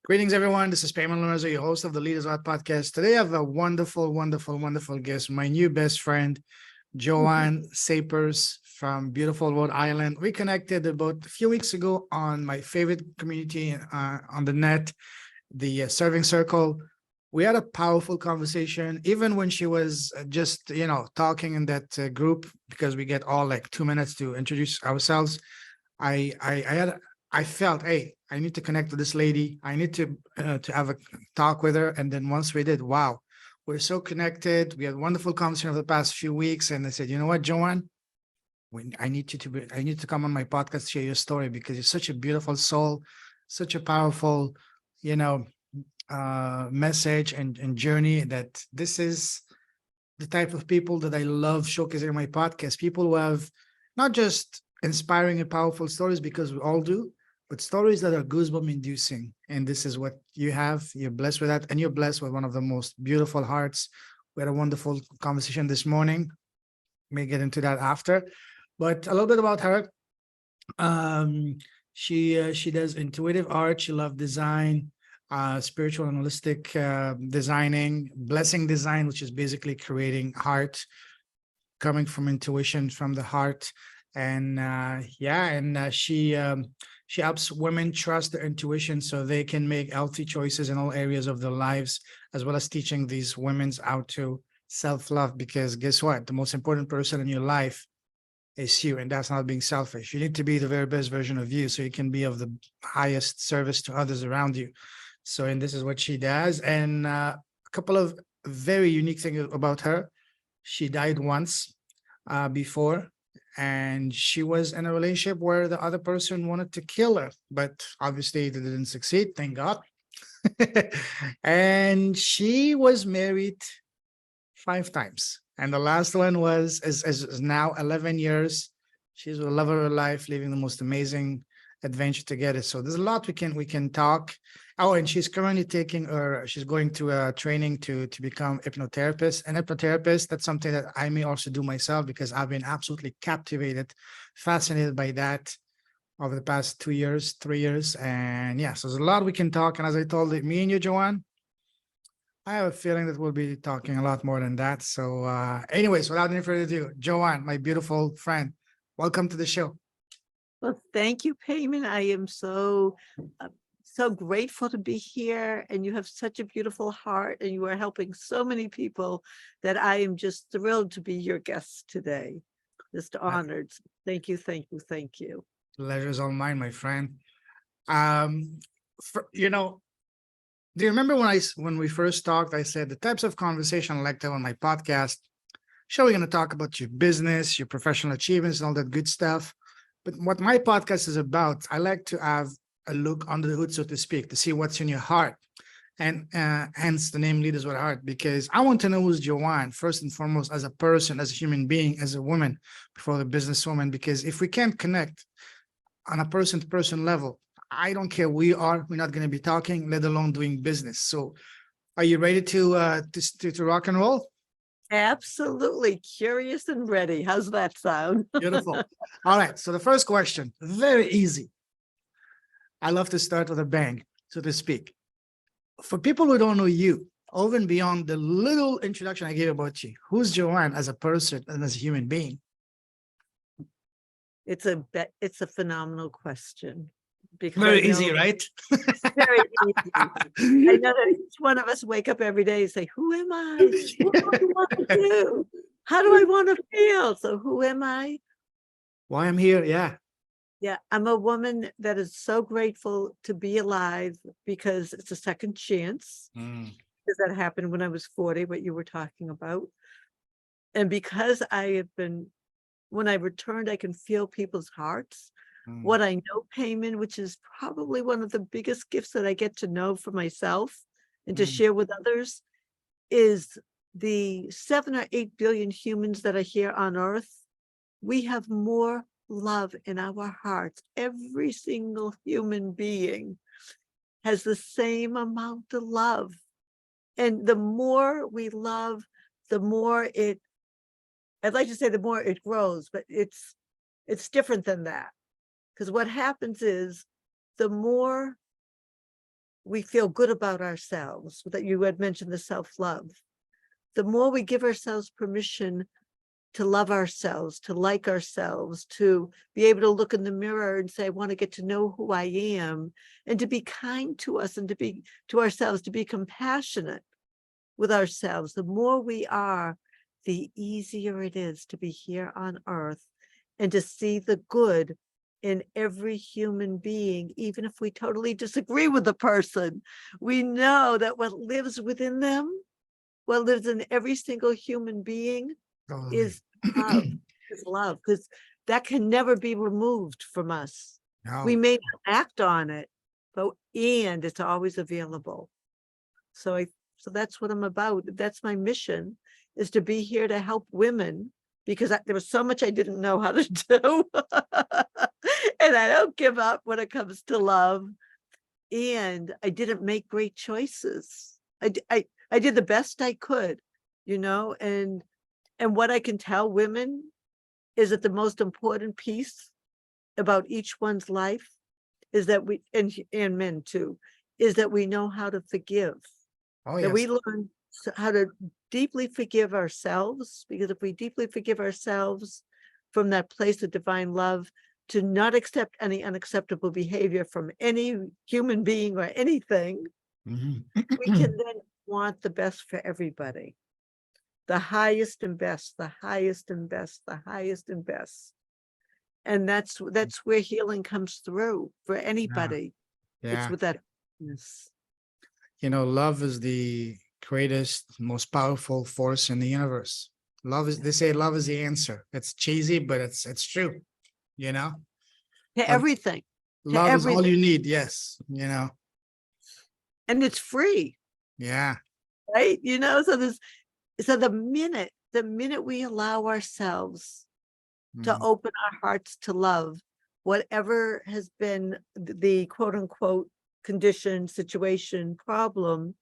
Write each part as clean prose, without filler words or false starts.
Greetings, everyone. This is Payman Lorenzo, your host of the Leaders Art Podcast. Today, I have a wonderful, wonderful, wonderful guest, my new best friend, Joanne Sapers from beautiful Rhode Island. We connected about a few weeks ago on my favorite community on the net, the Serving Circle. We had a powerful conversation, even when she was just, talking in that group, because we get all like 2 minutes to introduce ourselves. I felt, hey, I need to connect with this lady. I need to have a talk with her. And then once we did, wow, we're so connected. We had wonderful conversation over the past few weeks. And I said, you know what, Joanne, I need to come on my podcast to share your story, because you're such a beautiful soul, such a powerful, you know, message and journey, that this is the type of people that I love showcasing in my podcast. People who have not just inspiring and powerful stories, because we all do, but stories that are goosebump inducing. And this is what you have. You're blessed with that. And you're blessed with one of the most beautiful hearts. We had a wonderful conversation this morning. May get into that after. But a little bit about her. She does intuitive art. She loves design, spiritual and holistic designing, blessing design, which is basically creating art coming from intuition, from the heart. And she helps women trust their intuition so they can make healthy choices in all areas of their lives, as well as teaching these women how to self-love. Because guess what? The most important person in your life is you, and that's not being selfish. You need to be the very best version of you so you can be of the highest service to others around you. So, and this is what she does. And a couple of very unique things about her. She died once before, and she was in a relationship where the other person wanted to kill her, but obviously it didn't succeed, thank God. And she was married 5 times, and the last one is now 11 years. She's the love of her life, living the most amazing adventure together. So there's a lot we can talk. Oh, and she's currently she's going to a training to become hypnotherapist. And hypnotherapist, that's something that I may also do myself, because I've been absolutely captivated, fascinated by that over the past 2 years, 3 years. And yeah, so there's a lot we can talk. And as I told me and you, Joanne, I have a feeling that we'll be talking a lot more than that. So anyways, without any further ado, Joanne, my beautiful friend, welcome to the show. Well, thank you, Payman. I am so grateful to be here, and you have such a beautiful heart, and you are helping so many people that I am just thrilled to be your guest today. Just honored. Thank you, thank you, thank you. Pleasure's all mine, my friend. Do you remember when we first talked? I said the types of conversation I like to have on my podcast. Sure, we're going to talk about your business, your professional achievements, and all that good stuff. But what my podcast is about, I like to have a look under the hood, so to speak, to see what's in your heart. And hence the name Leaders with Heart, because I want to know who's Joanne, first and foremost, as a person, as a human being, as a woman, before the businesswoman. Because if we can't connect on a person-to-person level, I don't care who we are, we're not going to be talking, let alone doing business. So are you ready to rock and roll? Absolutely. Curious and ready. How's that sound? Beautiful. All right. So the first question, very easy. I love to start with a bang, so to speak. For people who don't know you, over and beyond the little introduction I gave about you, who's Joanne as a person and as a human being? It's a phenomenal question. Because very easy, right? Very easy. I know that each one of us wake up every day and say, who am I? What do I want to do? How do I want to feel? So who am I? Why I'm here, yeah. Yeah, I'm a woman that is so grateful to be alive, because it's a second chance. Because that happened when I was 40, what you were talking about. And because when I returned, I can feel people's hearts. What I know, Payman, which is probably one of the biggest gifts that I get to know for myself and to share with others, is the 7 or 8 billion humans that are here on Earth. We have more love in our hearts. Every single human being has the same amount of love. And the more we love, the more I'd like to say the more it grows, but it's different than that. Because what happens is, the more we feel good about ourselves, that you had mentioned the self-love, the more we give ourselves permission to love ourselves, to like ourselves, to be able to look in the mirror and say, I want to get to know who I am, and to be kind to us and to be to ourselves, to be compassionate with ourselves. The more we are, the easier it is to be here on earth and to see the good in every human being, even if we totally disagree with the person. We know that what lives within them, what lives in every single human being, Totally. is love, is love, because that can never be removed from us. We No. may not act on it, and it's always available. So that's what I'm about. That's my mission, is to be here to help women, because there was so much I didn't know how to do. And I don't give up when it comes to love. And I didn't make great choices. I did the best I could, and what I can tell women is that the most important piece about each one's life is that and men too, is that we know how to forgive. Oh, That yes. we learn how to deeply forgive ourselves, because if we deeply forgive ourselves from that place of divine love, to not accept any unacceptable behavior from any human being or anything, Mhm. we can then want the best for everybody. The highest and best, the highest and best, the highest and best. And that's where healing comes through for Yeah. anybody. It's Yeah. with that. Yes. Love is the greatest, most powerful force in the universe. They say love is the answer. It's cheesy, but it's true, you know? To Love, everything. To love is all everything. you need. Yes. And it's free, Yeah. right? So the minute we allow ourselves to Mm, open our hearts to love, whatever has been the quote unquote condition, situation, problem,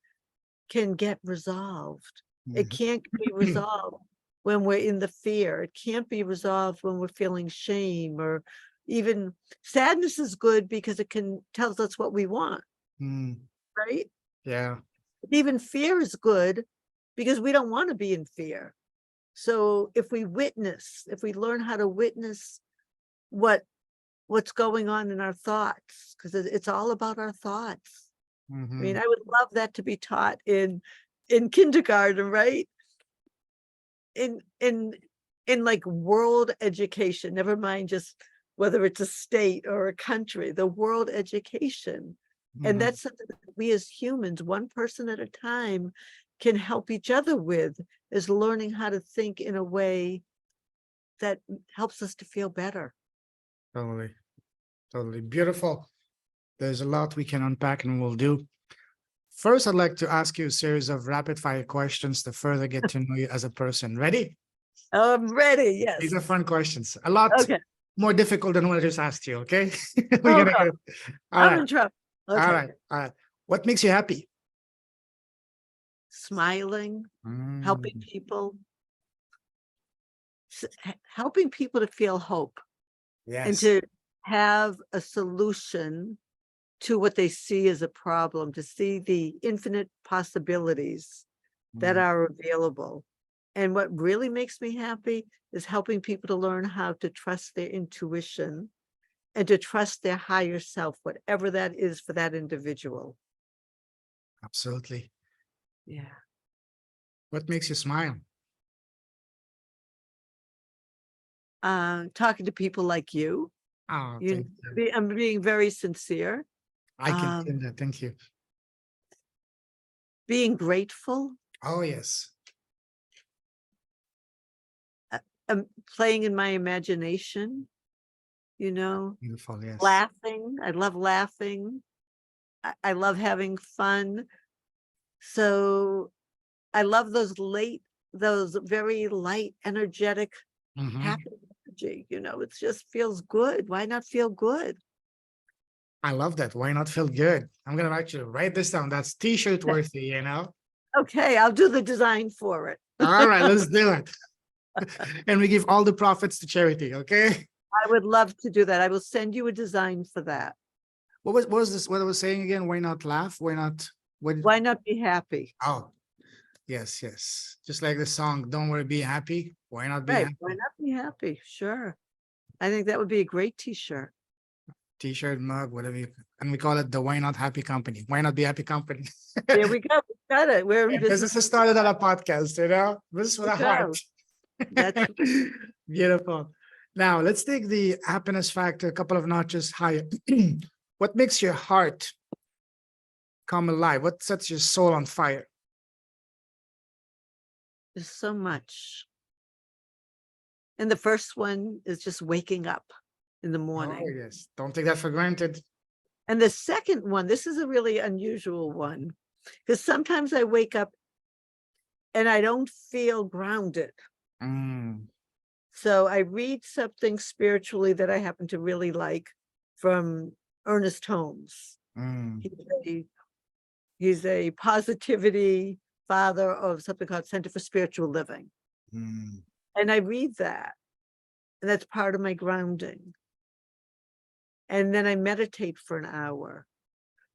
can get resolved. It mhm. can't be resolved when we're in the fear. It can't be resolved when we're feeling shame, or even sadness is good because it can tells us what we want, Mm, right? yeah. Even fear is good because we don't want to be in fear. So if we learn how to witness what's going on in our thoughts, because it's all about our thoughts. I mean, Mhm. I would love that to be taught in kindergarten, right? In like world education, never mind just whether it's a state or a country, the world education. And Mhm. that's something that we as humans, one person at a time, can help each other with, is learning how to think in a way that helps us to feel better. Totally. Totally. Beautiful. There's a lot we can unpack and we'll do. First, I'd like to ask you a series of rapid fire questions to further get to know you as a person. Ready? I'm ready. These Yes. are fun questions. A lot Okay. more difficult than what I just asked you. Okay. We're Oh gonna no, get. All I'm right. in trouble. All Okay. right. All right. What makes you happy? Smiling, helping Mm, people, helping people to feel hope and yes. to have a solution to what they see as a problem, to see the infinite possibilities that Mm, are available. And what really makes me happy is helping people to learn how to trust their intuition and to trust their higher self, whatever that is for that individual. absolutely. Yeah. What makes you smile? Talking to people like you, Oh, thank you. I'm being very sincere. I can Um, feel that. Thank you. being grateful, Oh, yes. uh, playing in my imagination, you know, Beautiful. Yes. laughing. I love laughing. I love having fun. So I love those very light, energetic, Mhm. happy energy. It just feels good. Why not feel good? I love that. Why not feel good? I'm gonna actually write this down. That's t-shirt worthy. Okay, I'll do the design for it. All right, let's do it. And we give all the profits to charity, okay? I would love to do that. I will send you a design for that. what was this? What I was saying again? Why not laugh? Why not? Why not be happy? Oh, yes, yes. Just like the song, "Don't Worry, Be Happy." Why not be Right. happy? Why not be happy? Sure. I think that would be a great t-shirt. T-shirt, mug, whatever you, and we call it the Why Not Happy Company. Why not be happy company? There we go. We got it. We're in Business business. has started on a podcast, Business with We a heart. go. That's Beautiful. Now let's take the happiness factor a couple of notches higher. What makes your heart come alive? What sets your soul on fire? there's so much. And the first one is just waking up in the Oh, morning. yes. Don't take that for granted. And the second one, this is a really unusual one, because sometimes I wake up and I don't feel grounded. Mm, So I read something spiritually that I happen to really like from Ernest Holmes. mm, He's a positivity father of something called Center for Spiritual Living. mm. And I read that, and that's part of my grounding. And then I meditate for an hour.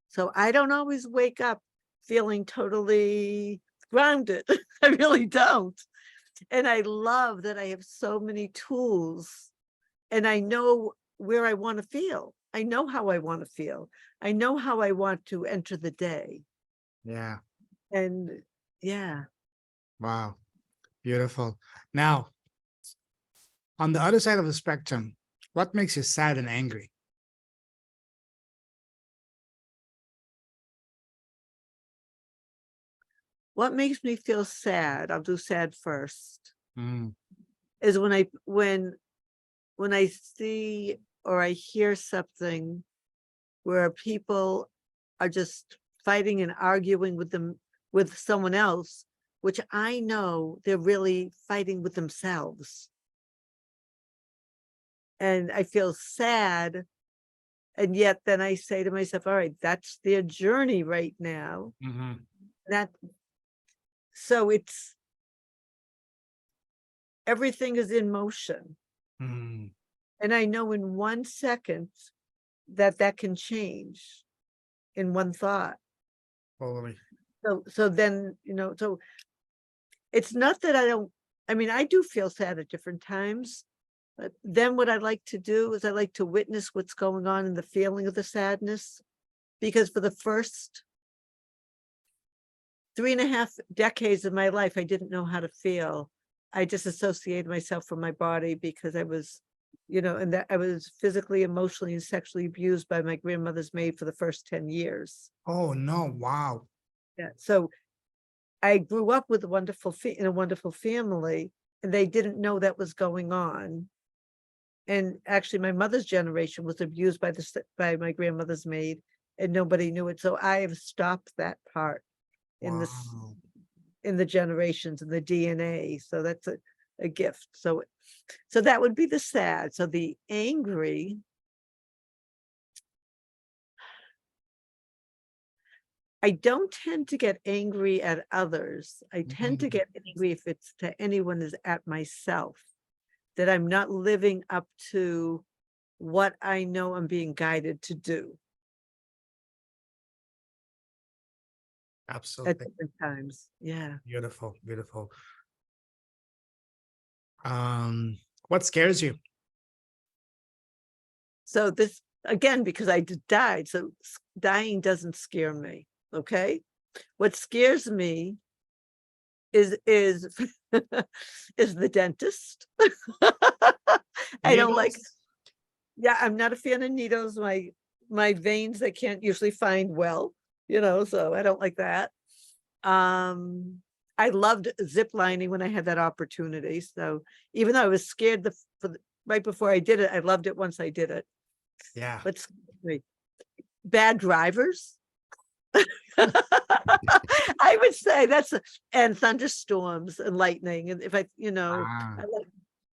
So I don't always wake up feeling totally grounded. I really don't. And I love that I have so many tools, and I know where I want to feel. I know how I want to feel. I know how I want to enter the day. Yeah. And yeah, Wow. Beautiful. Now, on the other side of the spectrum, what makes you sad and angry? what makes me feel sad, I'll do sad first, Mm, is when I see or I hear something where people are just fighting and arguing with someone else, which I know they're really fighting with themselves. And I feel sad. And yet then I say to myself, all right, that's their journey right now. mhm, That so it's everything is in motion. mm. And I know in 1 second that can change in one thought. Totally. So then, so it's not that I mean, I do feel sad at different times, but then what I like to do is I like to witness what's going on in the feeling of the sadness, because for the first 3.5 decades of my life, I didn't know how to feel. I disassociated myself from my body because I was, and that I was physically, emotionally, and sexually abused by my grandmother's maid for the first 10 years. Oh, no. Wow. Yeah. So I grew up with in a wonderful family, and they didn't know that was going on. And actually, my mother's generation was abused by my grandmother's maid, and nobody knew it. So I have stopped that part in Wow. the generations, in the DNA. So that's a gift. So that would be the sad. So the angry, I don't tend to get angry at others. I tend to Mm, get angry if it's to anyone is at myself, that I'm not living up to what I know I'm being guided to do at absolutely. different times. Yeah. Beautiful. Beautiful. What scares you? So this again, because I died, so dying doesn't scare me. Okay. What scares me is is the dentist. I don't like, Needles? yeah, I'm not a fan of needles. My veins I can't usually find well, so I don't like that. I loved zip lining when I had that opportunity. So even though I was scared right before I did it, I loved it once I did it. Yeah. But bad drivers. I would say and thunderstorms and lightning. And if I Ah, like,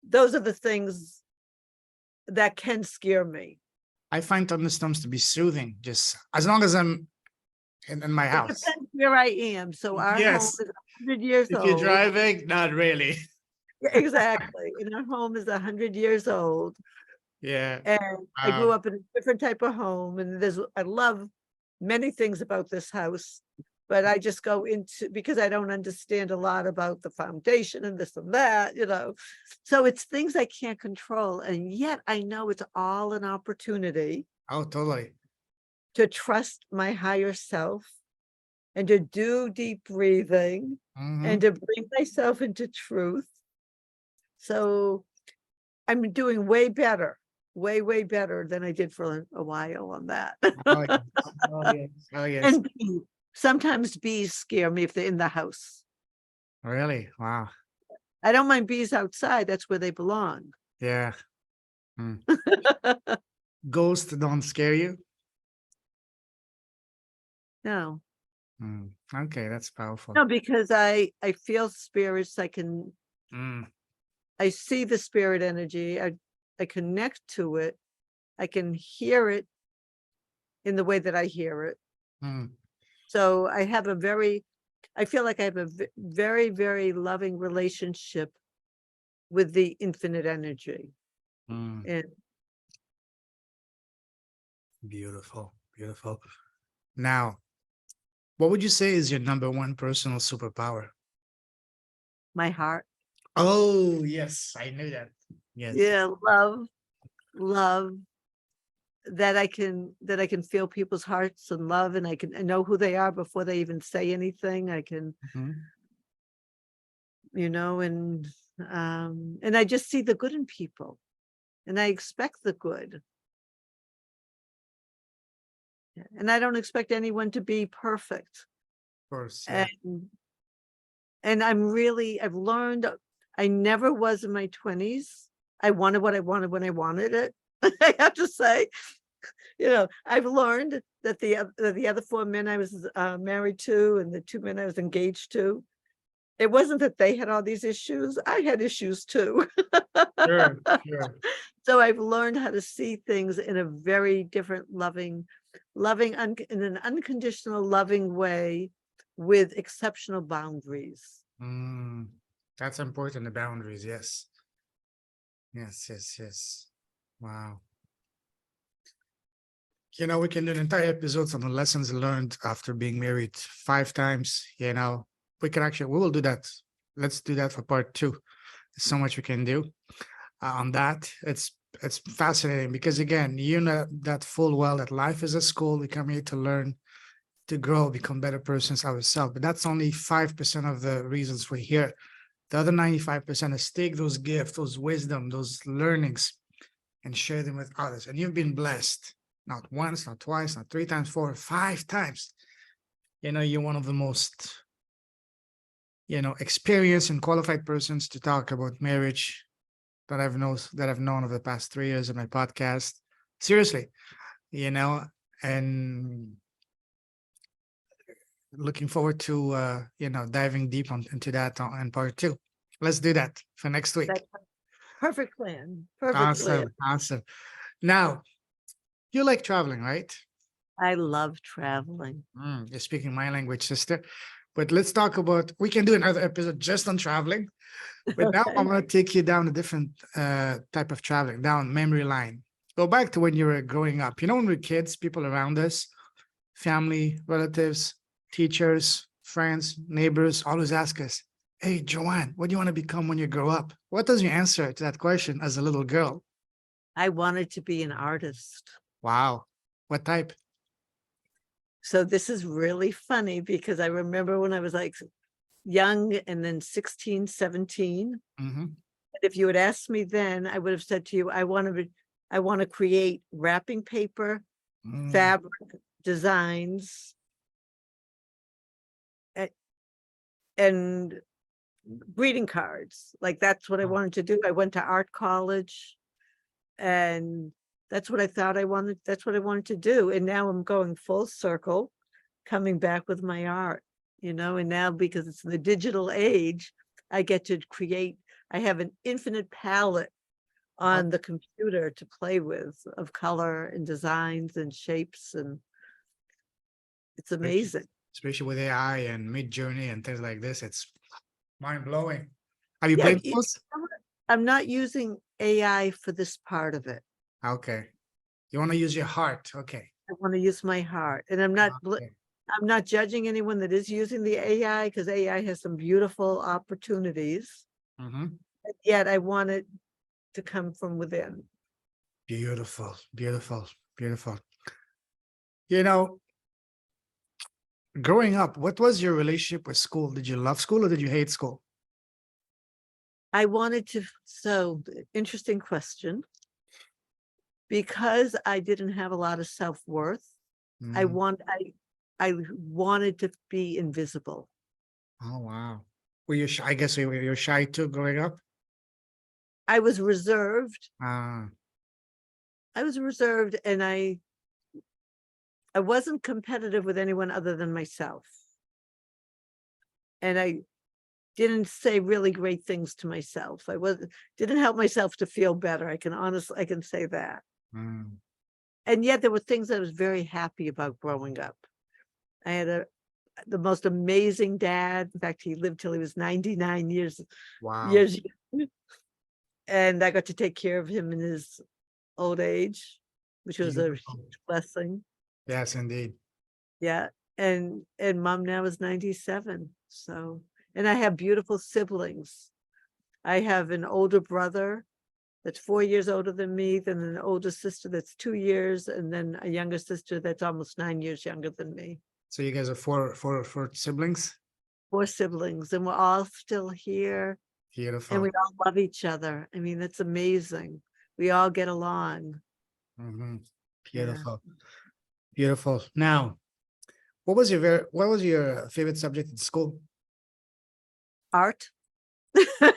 those are the things that can scare me. I find thunderstorms to be soothing, just as long as I'm in my It house. depends where I am. So our home Yes. is 100 years If you're old. driving, not really. Yeah, exactly. And our home is 100 years old. Yeah. And I grew up in a different type of home, and I love many things about this house, but I just go into, because I don't understand a lot about the foundation and this and that, So it's things I can't control, and yet I know it's all an opportunity Oh, totally. to trust my higher self and to do deep breathing Mm-hmm. and to bring myself into truth. So I'm doing way better, way better than I did for a while on that. Oh, yes. Oh, yes. Oh, yes. And sometimes bees scare me if they're in the house. Really? Wow. I don't mind bees outside. That's where they belong. Yeah. Mm. Ghosts don't scare you? No, Mm. Okay, that's powerful. no, because I feel spirits. Mm. I see the spirit energy. I connect to it. I can hear it in the way that I hear it. Mm. So I feel like I have a very, very loving relationship with the infinite energy. Mm. And Beautiful. Beautiful. Now, what would you say is your number one personal superpower? my heart, Oh, yes, I knew that. Yes. yeah, love that I can feel people's hearts and love, and I know who they are before they even say anything. I can, Mhm. you know, and I just see the good in people, and I expect the good. Yeah, and I don't expect anyone to be perfect. Of course, yeah. And I've learned, I never was in my 20s. I wanted what I wanted when I wanted it. I have to say, I've learned that the other 4 men I was married to and the 2 men I was engaged to, it wasn't that they had all these issues. I had issues too. Sure, sure. So I've learned how to see things in a very different, in an unconditional, loving way with exceptional boundaries. Mm, that's important, the boundaries, yes. Yes, yes, yes. Wow. We can do an entire episode on the lessons learned after being married 5 times. We will do that. Let's do that for part two. There's so much we can do on that. It's fascinating because again, you know that full well that life is a school. We come here to learn, to grow, become better persons ourselves. But that's only 5% of the reasons we're here. The other 95% is take those gifts, those wisdom, those learnings, and share them with others. And you've been blessed, not once, not twice, not 3 times, 4, 5 times. You're one of the most, experienced and qualified persons to talk about marriage that I've known over the past 3 years of my podcast. Seriously, you know, and looking forward to diving deep into that in part two. Let's do that for next week. That's perfect plan. Perfect plan. Awesome, awesome. Now, you like traveling, right? I love traveling. You're speaking my language, sister. But let's talk about. We can do another episode just on traveling. But now Okay. I'm gonna take you down a different type of traveling, down memory line. Go back to when you were growing up. When we were kids, people around us, family, relatives, teachers, friends, neighbors always ask us, "Hey, Joanne, what do you want to become when you grow up?" What does your answer to that question as a little girl? I wanted to be an artist. Wow. What type? So this is really funny because I remember when I was like young and then 16, 17. Mm-hmm. If you had asked me then, I would have said to you, I want to create wrapping paper, Mm. fabric designs, and greeting cards. Like that's what I wanted to do. I went to art college and that's what I thought I wanted. That's what I wanted to do. And now I'm going full circle, coming back with my art, and now because it's the digital age, I get to create, I have an infinite palette on the computer to play with of color and designs and shapes. And it's amazing. Especially with AI and Mid Journey and things like this. It's mind blowing. Have you Yeah, played those? I'm not using AI for this part of it. Okay. You want to use your heart. Okay. I want to use my heart. And I'm not judging anyone that is using the AI, because AI has some beautiful opportunities. Mhm. Yet I want it to come from within. Beautiful, beautiful, beautiful. You know, growing up, what was your relationship with school? Did you love school or did you hate school? I wanted to, so interesting question. Because I didn't have a lot of self-worth, I Mm. want I wanted to be invisible. Oh, wow. Were you shy? I guess you were shy too growing up? I was reserved. Ah, I was reserved, and I wasn't competitive with anyone other than myself. And I didn't say really great things to myself. Didn't help myself to feel better. I can say that. mm, And yet there were things I was very happy about growing up. I had the most amazing dad. In fact, he lived till he was 99 wow. years young. And I got to take care of him in his old age, which was a Beautiful. huge blessing. Yes, indeed. Yeah. And mom now is 97. So, and I have beautiful siblings. I have an older brother that's 4 years older than me, then an older sister that's 2 years, and then a younger sister that's almost 9 years younger than me. So you guys are four siblings? 4 siblings, and we're all still here, and Beautiful. we all love each other. I mean, that's amazing. We all get along. Hmm. Yeah. Beautiful. Beautiful. Now, what was your favorite subject in school? Art. Uh,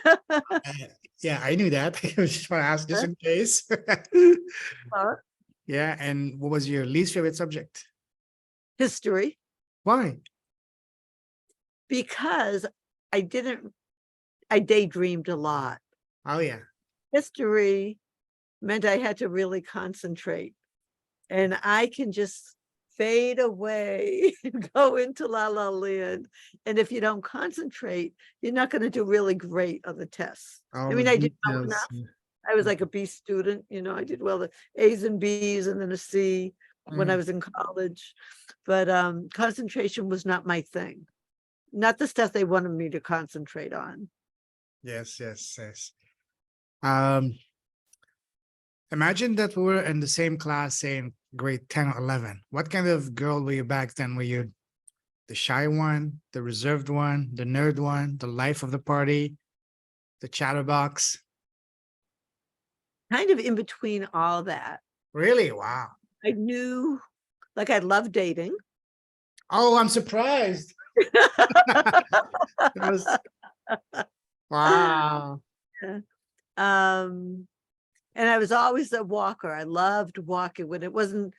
yeah, I knew that. I was just want to ask just in case. Art. Yeah, and what was your least favorite subject? History, Why? because I daydreamed a lot. Oh yeah. History meant I had to really concentrate, and I can just fade away and go into la la land. And if you don't concentrate, you're not going to do really great on the tests. I All the mean, I did well details. enough. I was like a B student, I did well, the A's and B's and then a C when I Mhm. was in college. But concentration was not my thing. Not the stuff they wanted me to concentrate on. Yes, yes, yes. Um, Imagine that we were in the same class, say in grade 10 or 11. What kind of girl were you back then? Were you the shy one, the reserved one, the nerd one, the life of the party, the chatterbox? Kind of in between all that. Really? Wow. I knew, like, I love dating. Oh, I'm surprised. It was wow. Yeah. Um, and I was always a walker. I loved walking when it wasn't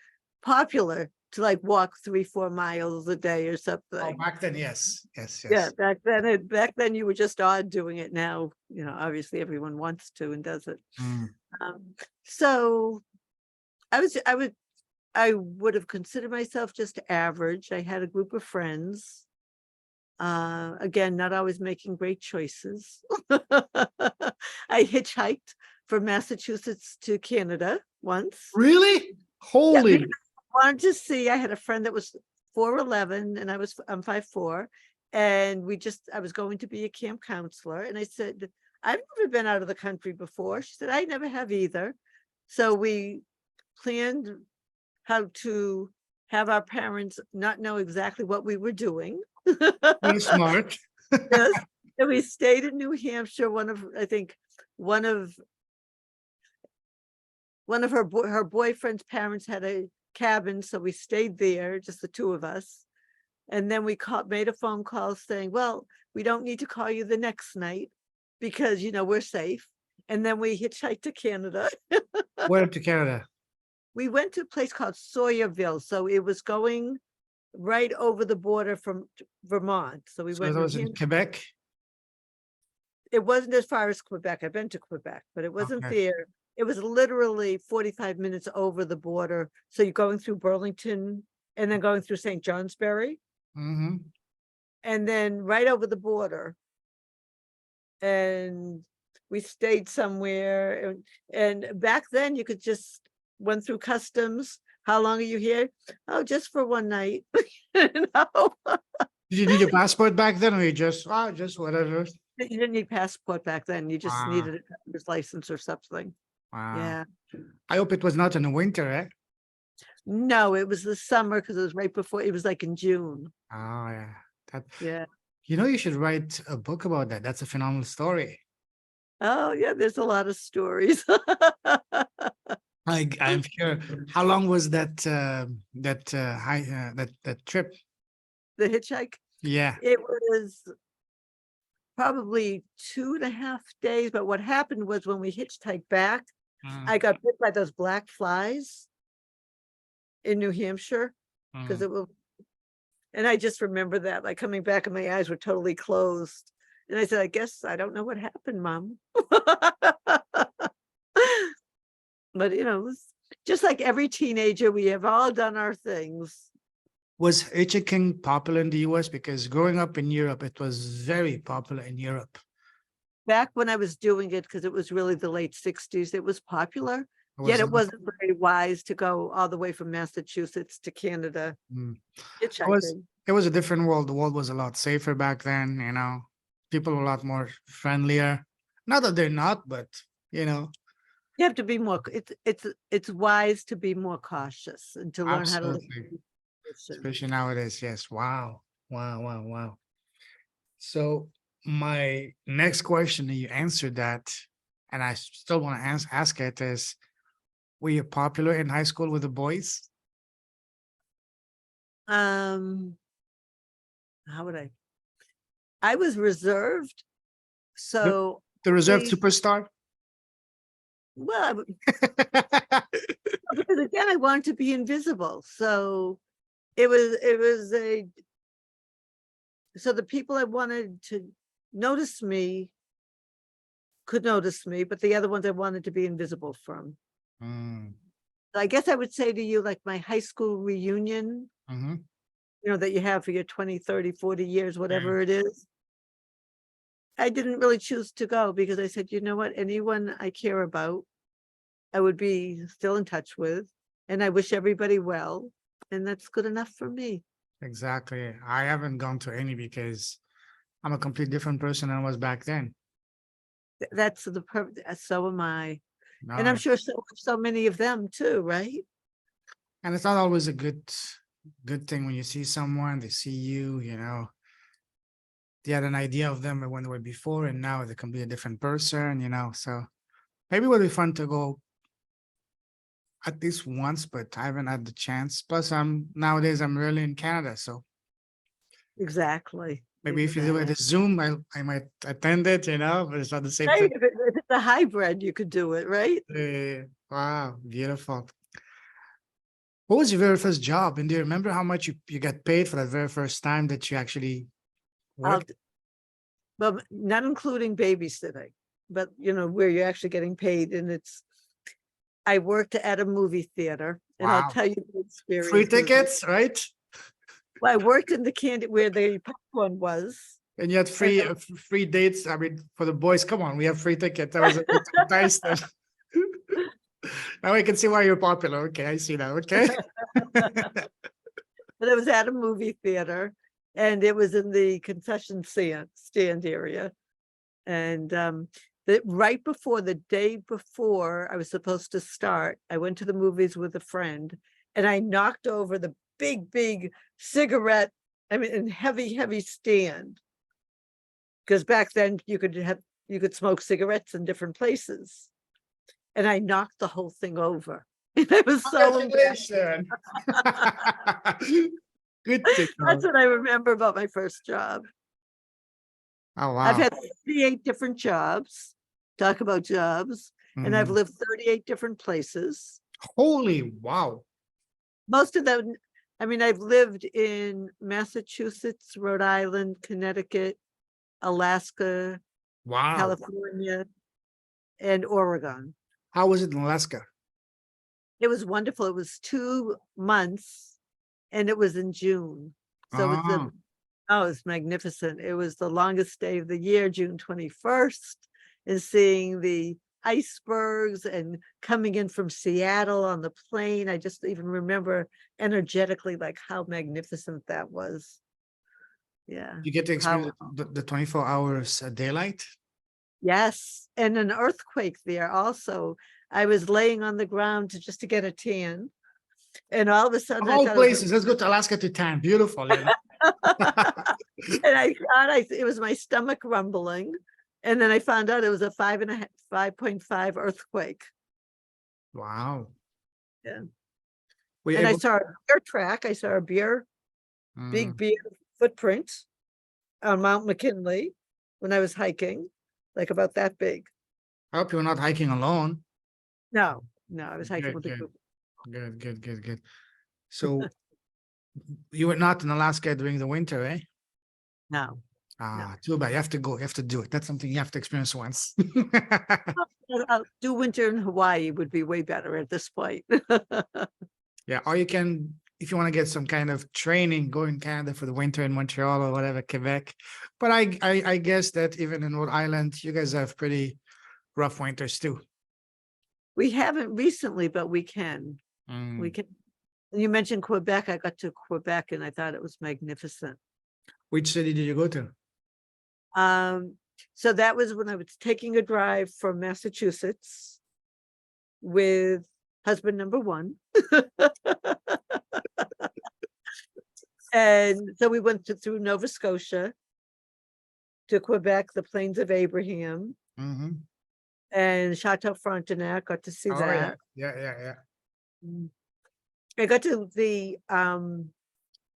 popular to like walk 3-4 miles a day or Oh, something. back then, yes. Yes, Yeah, yes. back then you were just odd doing it. Now, obviously everyone wants to and does it. Mm, So I would have considered myself just average. I had a group of friends. Again, not always making great choices. I hitchhiked from Massachusetts to Canada once. really? Yeah, because Holy. I wanted to see. I had a friend that was 4'11" and I'm 5'4", and I was going to be a camp counselor, and I said, I've never been out of the country before. She said, I never have either. So we planned how to have our parents not know exactly what we were doing. Very smart. Yes, and we stayed in New Hampshire. I think one of her boyfriend's parents had a cabin, so we stayed there, just the two of us. And then we made a phone call saying, well, we don't need to call you the next night because we're safe. And then we hitchhiked to Canada. Where to Canada? We went to a place called Sawyerville, so it was going right over the border from Vermont. So we So went that New was in Hampshire. Quebec. It wasn't as far as Quebec. I've been to Quebec, but it wasn't Okay. there. It was literally 45 minutes over the border. So you're going through Burlington and then going through St. Johnsbury Mm-hmm. and then right over the border. And we stayed somewhere. And back then you could just went through customs. How long are you here? Oh, just for one night. You know, Did you need a passport back then, or you just whatever? you didn't need passport back then. You just Wow, needed a driver's license or something. wow. Yeah. I hope it was not in the winter, eh? No, it was the summer because it was right before. It was like in June. Oh yeah. That Yeah. you should write a book about that. That's a phenomenal story. Oh, yeah. There's a lot of stories. I'm sure. How long was that trip? The hitchhike. Yeah. It was probably 2.5 days. But what happened was when we hitchhiked back, Mm, I got bit by those black flies in New Hampshire because mm. it was, and I just remember that, like coming back and my eyes were totally closed. And I said, I guess I don't know what happened, Mom. But it was just like every teenager, we have all done our things. Was hitchhiking popular in the US? Because growing up in Europe, it was very popular in Europe. Back when I was doing it, because it was really the late 60s, it was popular. It Yet was it wasn't very wise to go all the way from Massachusetts to Canada mm, it was hitchhiking. it was a different world. The world was a lot safer back then, People were a lot more friendlier. Not that they're not, but you know, You have to be more. It's wise to be more cautious and to learn how to live absolutely. in position. Especially nowadays. Yes. Wow. Wow. Wow. Wow. So my next question, you answered that, and I still want to ask it is, were you popular in high school with the boys? Um, how would I? I was reserved, The, so the reserved please. superstar? Well, because again, I wanted to be invisible, so it was a. So the people I wanted to notice me could notice me, but the other ones I wanted to be invisible from. Mm, I guess I would say to you, like my high school reunion, mhm. that you have for your 20, 30, 40 years, Yeah, whatever it is. I didn't really choose to go because I said, you know what, anyone I care about, I would be still in touch with, and I wish everybody well, and that's good enough for me. exactly. I haven't gone to any because I'm a complete different person than I was back then. That's so am I. And I'm No, sure so many of them too, right? and it's not always a good thing when you see someone, they see you, they had an idea of them when they were before, and now they're completely different person. So maybe it would be fun to go at least once, but I haven't had the chance. Plus, nowadays I'm really in Canada, so Exactly. maybe if you do it as Zoom, I might attend it, but it's not the same Right, thing. if it's a hybrid, you could do it, right? Wow, beautiful. What was your very first job? And do you remember how much you got paid for that very first time that you actually I'll, worked? well, not including babysitting, but where you're actually getting paid. And I worked at a movie theater, and I'll Wow. tell you the Free experience was, tickets, right? well, I worked in the candy where the popcorn was. And you had And free dates. I mean, for the boys, come on, we have free tickets. That was a bit to entice them. Now I can see why you're popular. Okay, I see that. Okay. but it was at a movie theater, and it was in the concession stand area. And right before the day before I was supposed to start, I went to the movies with a friend, and I knocked over the big cigarette, and heavy stand. Because back then you could smoke cigarettes in different places. And I knocked the whole thing over. And I was so embarrassed. Congratulations. Good to That's know. what I remember about my first job. Oh I've wow. had 38 different jobs. Talk about jobs. And I've Mhm. lived 38 different places. Holy wow. Most of them, I've lived in Massachusetts, Rhode Island, Connecticut, Alaska, Wow. California, and Oregon. How was it in Alaska? It was wonderful. It was 2 months, and it was in June. So it was Oh, it's magnificent. It was the longest day of the year, June 21st, and seeing the icebergs and coming in from Seattle on the plane. I just even remember energetically like how magnificent that was. Yeah. You get to experience How, the 24 hours daylight. yes. And an earthquake there also. I was laying on the ground just to get a tan. And all of a sudden Of I all thought it was places, let's go to Alaska to tan. Beautiful, you know. and I thought it was my stomach rumbling. And then I found out it was a 5.5 earthquake. Wow. Yeah. Were you And I able? saw a bear track. I saw a big Mm, bear footprint on Mount McKinley when I was hiking, like about that big. I hope you're not hiking alone. No, I was hiking Good, with a good, group. good, good, good, good. So you were not in Alaska during the winter, eh? No, no. Too bad. You have to go. You have to do it. That's something you have to experience once. I'll do winter in Hawaii would be way better at this point. Yeah, or you can, if you want to get some kind of training, go in Canada for the winter in Montreal or whatever, Quebec. But I guess that even in Rhode Island, you guys have pretty rough winters too. We haven't recently, but we can. We Mm. can. You mentioned Quebec. I got to Quebec and I thought it was magnificent. Which city did you go to? So that was when I was taking a drive from Massachusetts with husband number one. And so we went through Nova Scotia to Quebec, the Plains of Abraham, Mm-hmm. and Chateau Frontenac. Got to see Oh yeah, that. yeah. I got to the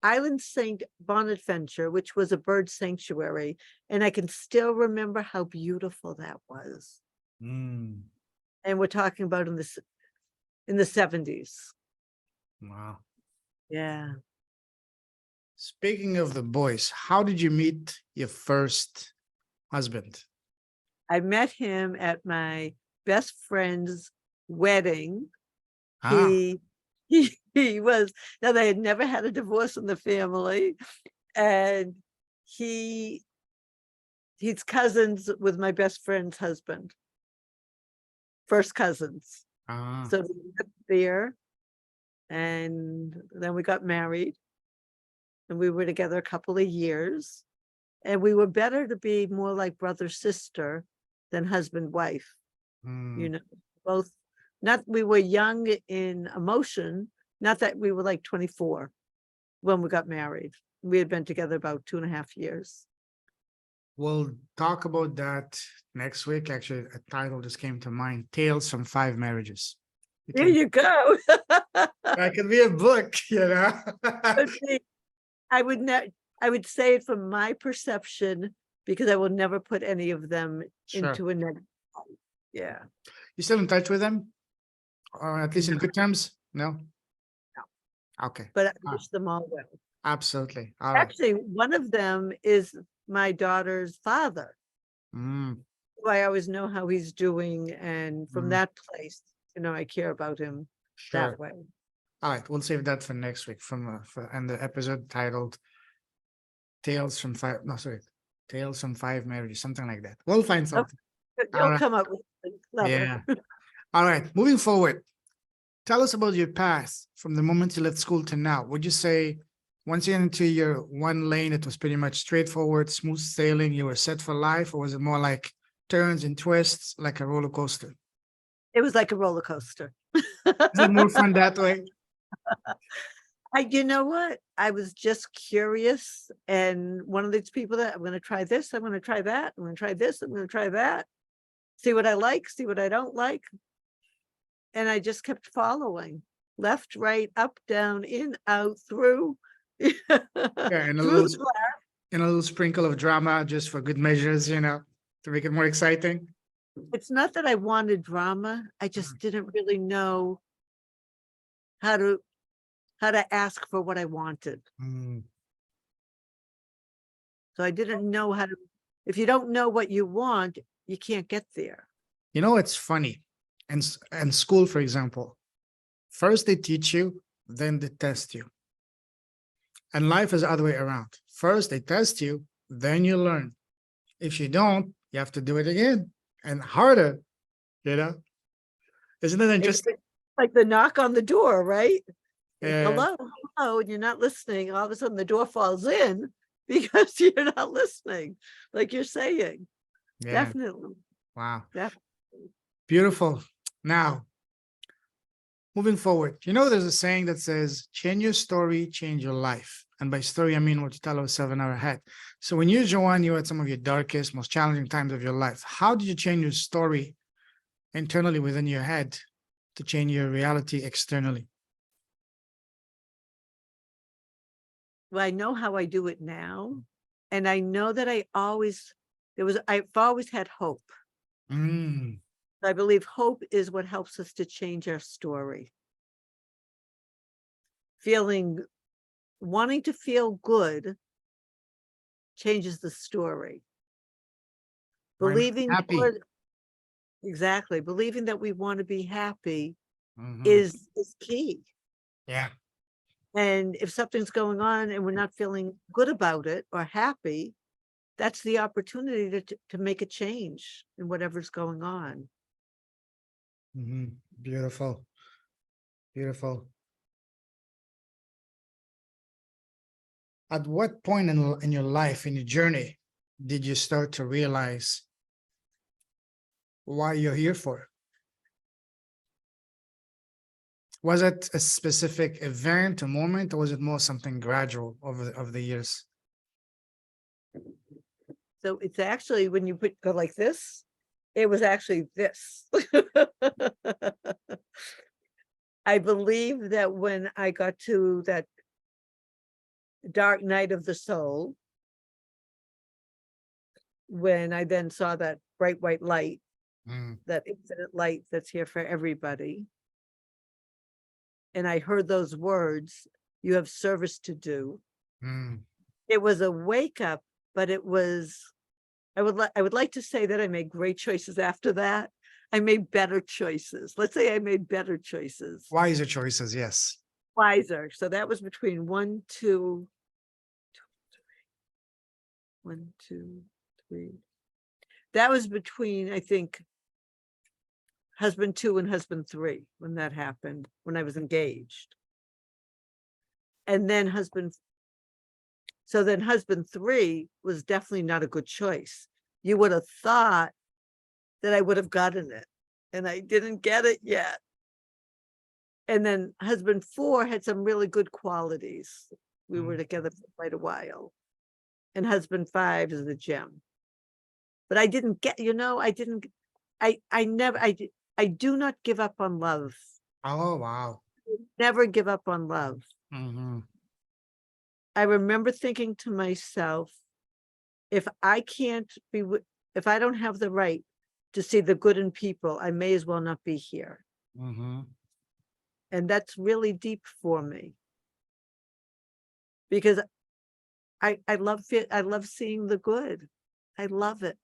Island Saint Bonaventure, which was a bird sanctuary, and I can still remember how beautiful that was. Mm. And we're talking about in the 70s. Wow. Yeah. Speaking of the boys, how did you meet your first husband? I met him at my best friend's wedding. Ah, He was, now they had never had a divorce in the family, and he's cousins with my best friend's husband, first cousins. ah. So we met there, and then we got married, and we were together a couple of years, and we were better to be more like brother sister than husband wife. You Mm. know, both, not, we were young in emotion, not that we were like 24 when we got married. We had been together about 2.5 years. We'll talk about that next week. Actually, a title just came to mind: Tales from Five Marriages. There you go. That could be a book, you know. But I would say it from my perception, because I will never put any of them Sure. into a negative light. Yeah. You still in touch with them? Or at least in No, good terms? No? no. Okay. But I Ah, wish them all well. absolutely. All right. Actually, one of them is my daughter's father, Mm, who I always know how he's doing, and from mm, that place, I care about him sure. that way. All right. We'll save that for next week and the episode titled Tales from Five. No, sorry. Tales from Five Marriages, something like that. We'll find Okay, something. All you'll right. come up with something clever. Yeah. All right. Moving forward. Tell us about your path from the moment you left school to now. Would you say once you get into your one lane, it was pretty much straightforward, smooth sailing, you were set for life, or was it more like turns and twists, like a roller coaster? It was like a roller coaster. Is it more fun that way? You know what? I was just curious, and one of these people that I'm going to try this, I'm going to try that, I'm going to try this, I'm going to try that, see what I like, see what I don't like. And I just kept following, left, right, up, down, in, out, through, Yeah, and through the glass. and a little sprinkle of drama just for good measures, you know, to make it more exciting. It's not that I wanted drama. I just didn't really know how to ask for what I wanted. Mm. So I didn't know how to, if you don't know what you want, you can't get there. You know, it's funny. And school, for example, first they teach you, then they test you. And life is the other way around. First they test you, then you learn. If you don't, you have to do it again and harder, You know, isn't it interesting? It's like the knock on the door, right? Yeah, Hello, hello, and you're not listening. All of a sudden the door falls in because you're not listening, like you're saying. yeah. Definitely, Wow. definitely. Beautiful. Now, moving forward, there's a saying that says, change your story, change your life. And by story, I mean what you tell ourselves in our head. So when you, Joanne, you had some of your darkest, most challenging times of your life, how did you change your story internally within your head to change your reality externally? Well, I know how I do it now. And I know that I've always had hope. Mm, I believe hope is what helps us to change our story. Wanting to feel good changes the story. why not happy? Believing that we want to be happy Mhm. is key. Yeah. And if something's going on and we're not feeling good about it or happy, that's the opportunity to make a change in whatever's going on. Mhm. Beautiful. Beautiful. At what point in your life, in your journey, did you start to realize why you're here for? Was it a specific event, a moment, or was it more something gradual over the years? So it's actually, when you go like this, it was actually this. I believe that when I got to that dark night of the soul, when I then saw that bright white light, Mm, that infinite light that's here for everybody, and I heard those words, "You have service to do." mm. It was a wake up, but it was, I would like to say that I made great choices after that. I made better choices. Let's say I made better choices. Wiser choices, yes. Wiser. So that was between one, two, three. That was between, I think, husband 2 and husband 3 when that happened, when I was engaged. And then husband 3 was definitely not a good choice. You would have thought that I would have gotten it, and I didn't get it yet. And then husband 4 had some really good qualities. We were Mm, together for quite a while. And husband 5 is the gem. But I didn't get, I do not give up on love. oh, wow. Never give up on love. Hmm. I remember thinking to myself, if I can't be, if I don't have the right to see the good in people, I may as well not be here. Hmm. And that's really deep for me, because I love seeing the good. I love it.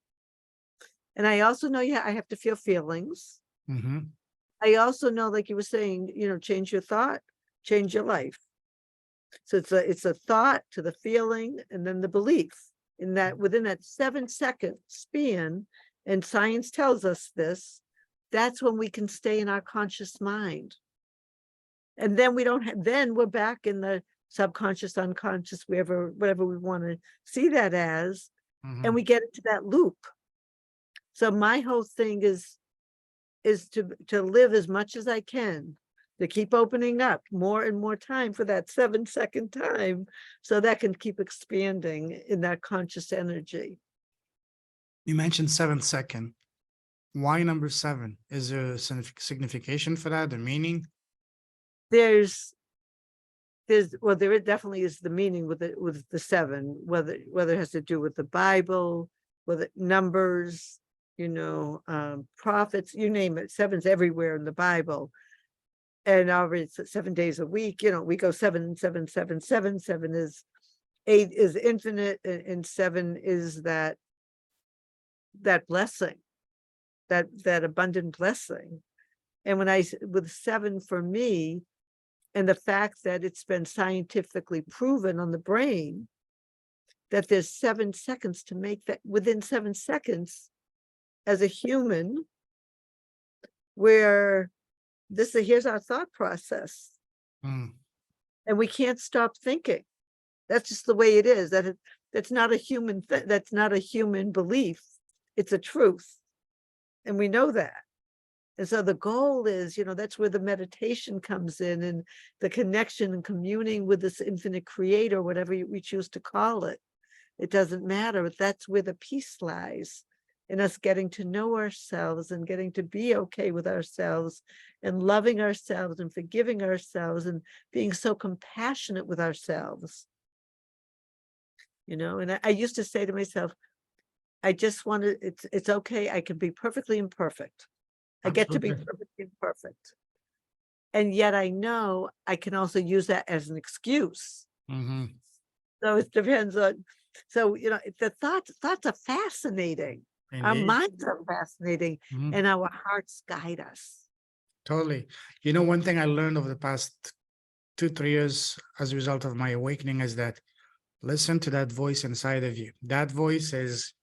And I also know, I have to feel feelings. Hmm. I also know, like you were saying, change your thought, change your life. So it's a thought to the feeling and then the belief, in that within that 7-second span, and science tells us this, that's when we can stay in our conscious mind. And then we don't have, then we're back in the subconscious, unconscious, whatever we want to see that as, and Hmm. we get into that loop. So my whole thing is to live as much as I can, to keep opening up more and more time for that 7-second time, so that can keep expanding in that conscious energy. You mentioned 7 second. Why number 7? Is there a signification for that, the meaning? There's well, there definitely is the meaning with the 7, whether it has to do with the Bible, with numbers, prophets, you name it. 7's everywhere in the Bible. And it's 7 days a week. We go 7, 7, 7, 7. 7 is 8 is infinite, and 7 is that blessing, that abundant blessing. And with 7 for me, and the fact that it's been scientifically proven on the brain that there's 7 seconds to make that, within 7 seconds, as a human, where here's our thought process, Mm. and we can't stop thinking. That's just the way it is. That's not a human that's not a human belief. It's a truth. And we know that. And so the goal is, that's where the meditation comes in, and the connection and communing with this infinite creator, whatever we choose to call it. It doesn't matter, but that's where the peace lies, in us getting to know ourselves and getting to be okay with ourselves and loving ourselves and forgiving ourselves and being so compassionate with ourselves. And I used to say to myself, I just want to, it's okay. I can be perfectly imperfect. I get to be Absolutely. perfectly imperfect. And yet I know I can also use that as an excuse. Mm-hmm. So it depends on, so, the thoughts are fascinating. Our Indeed. minds are fascinating, Mhm. and our hearts guide us. Totally. One thing I learned over the past 2, 3 years as a result of my awakening is that listen to that voice inside of you. That voice is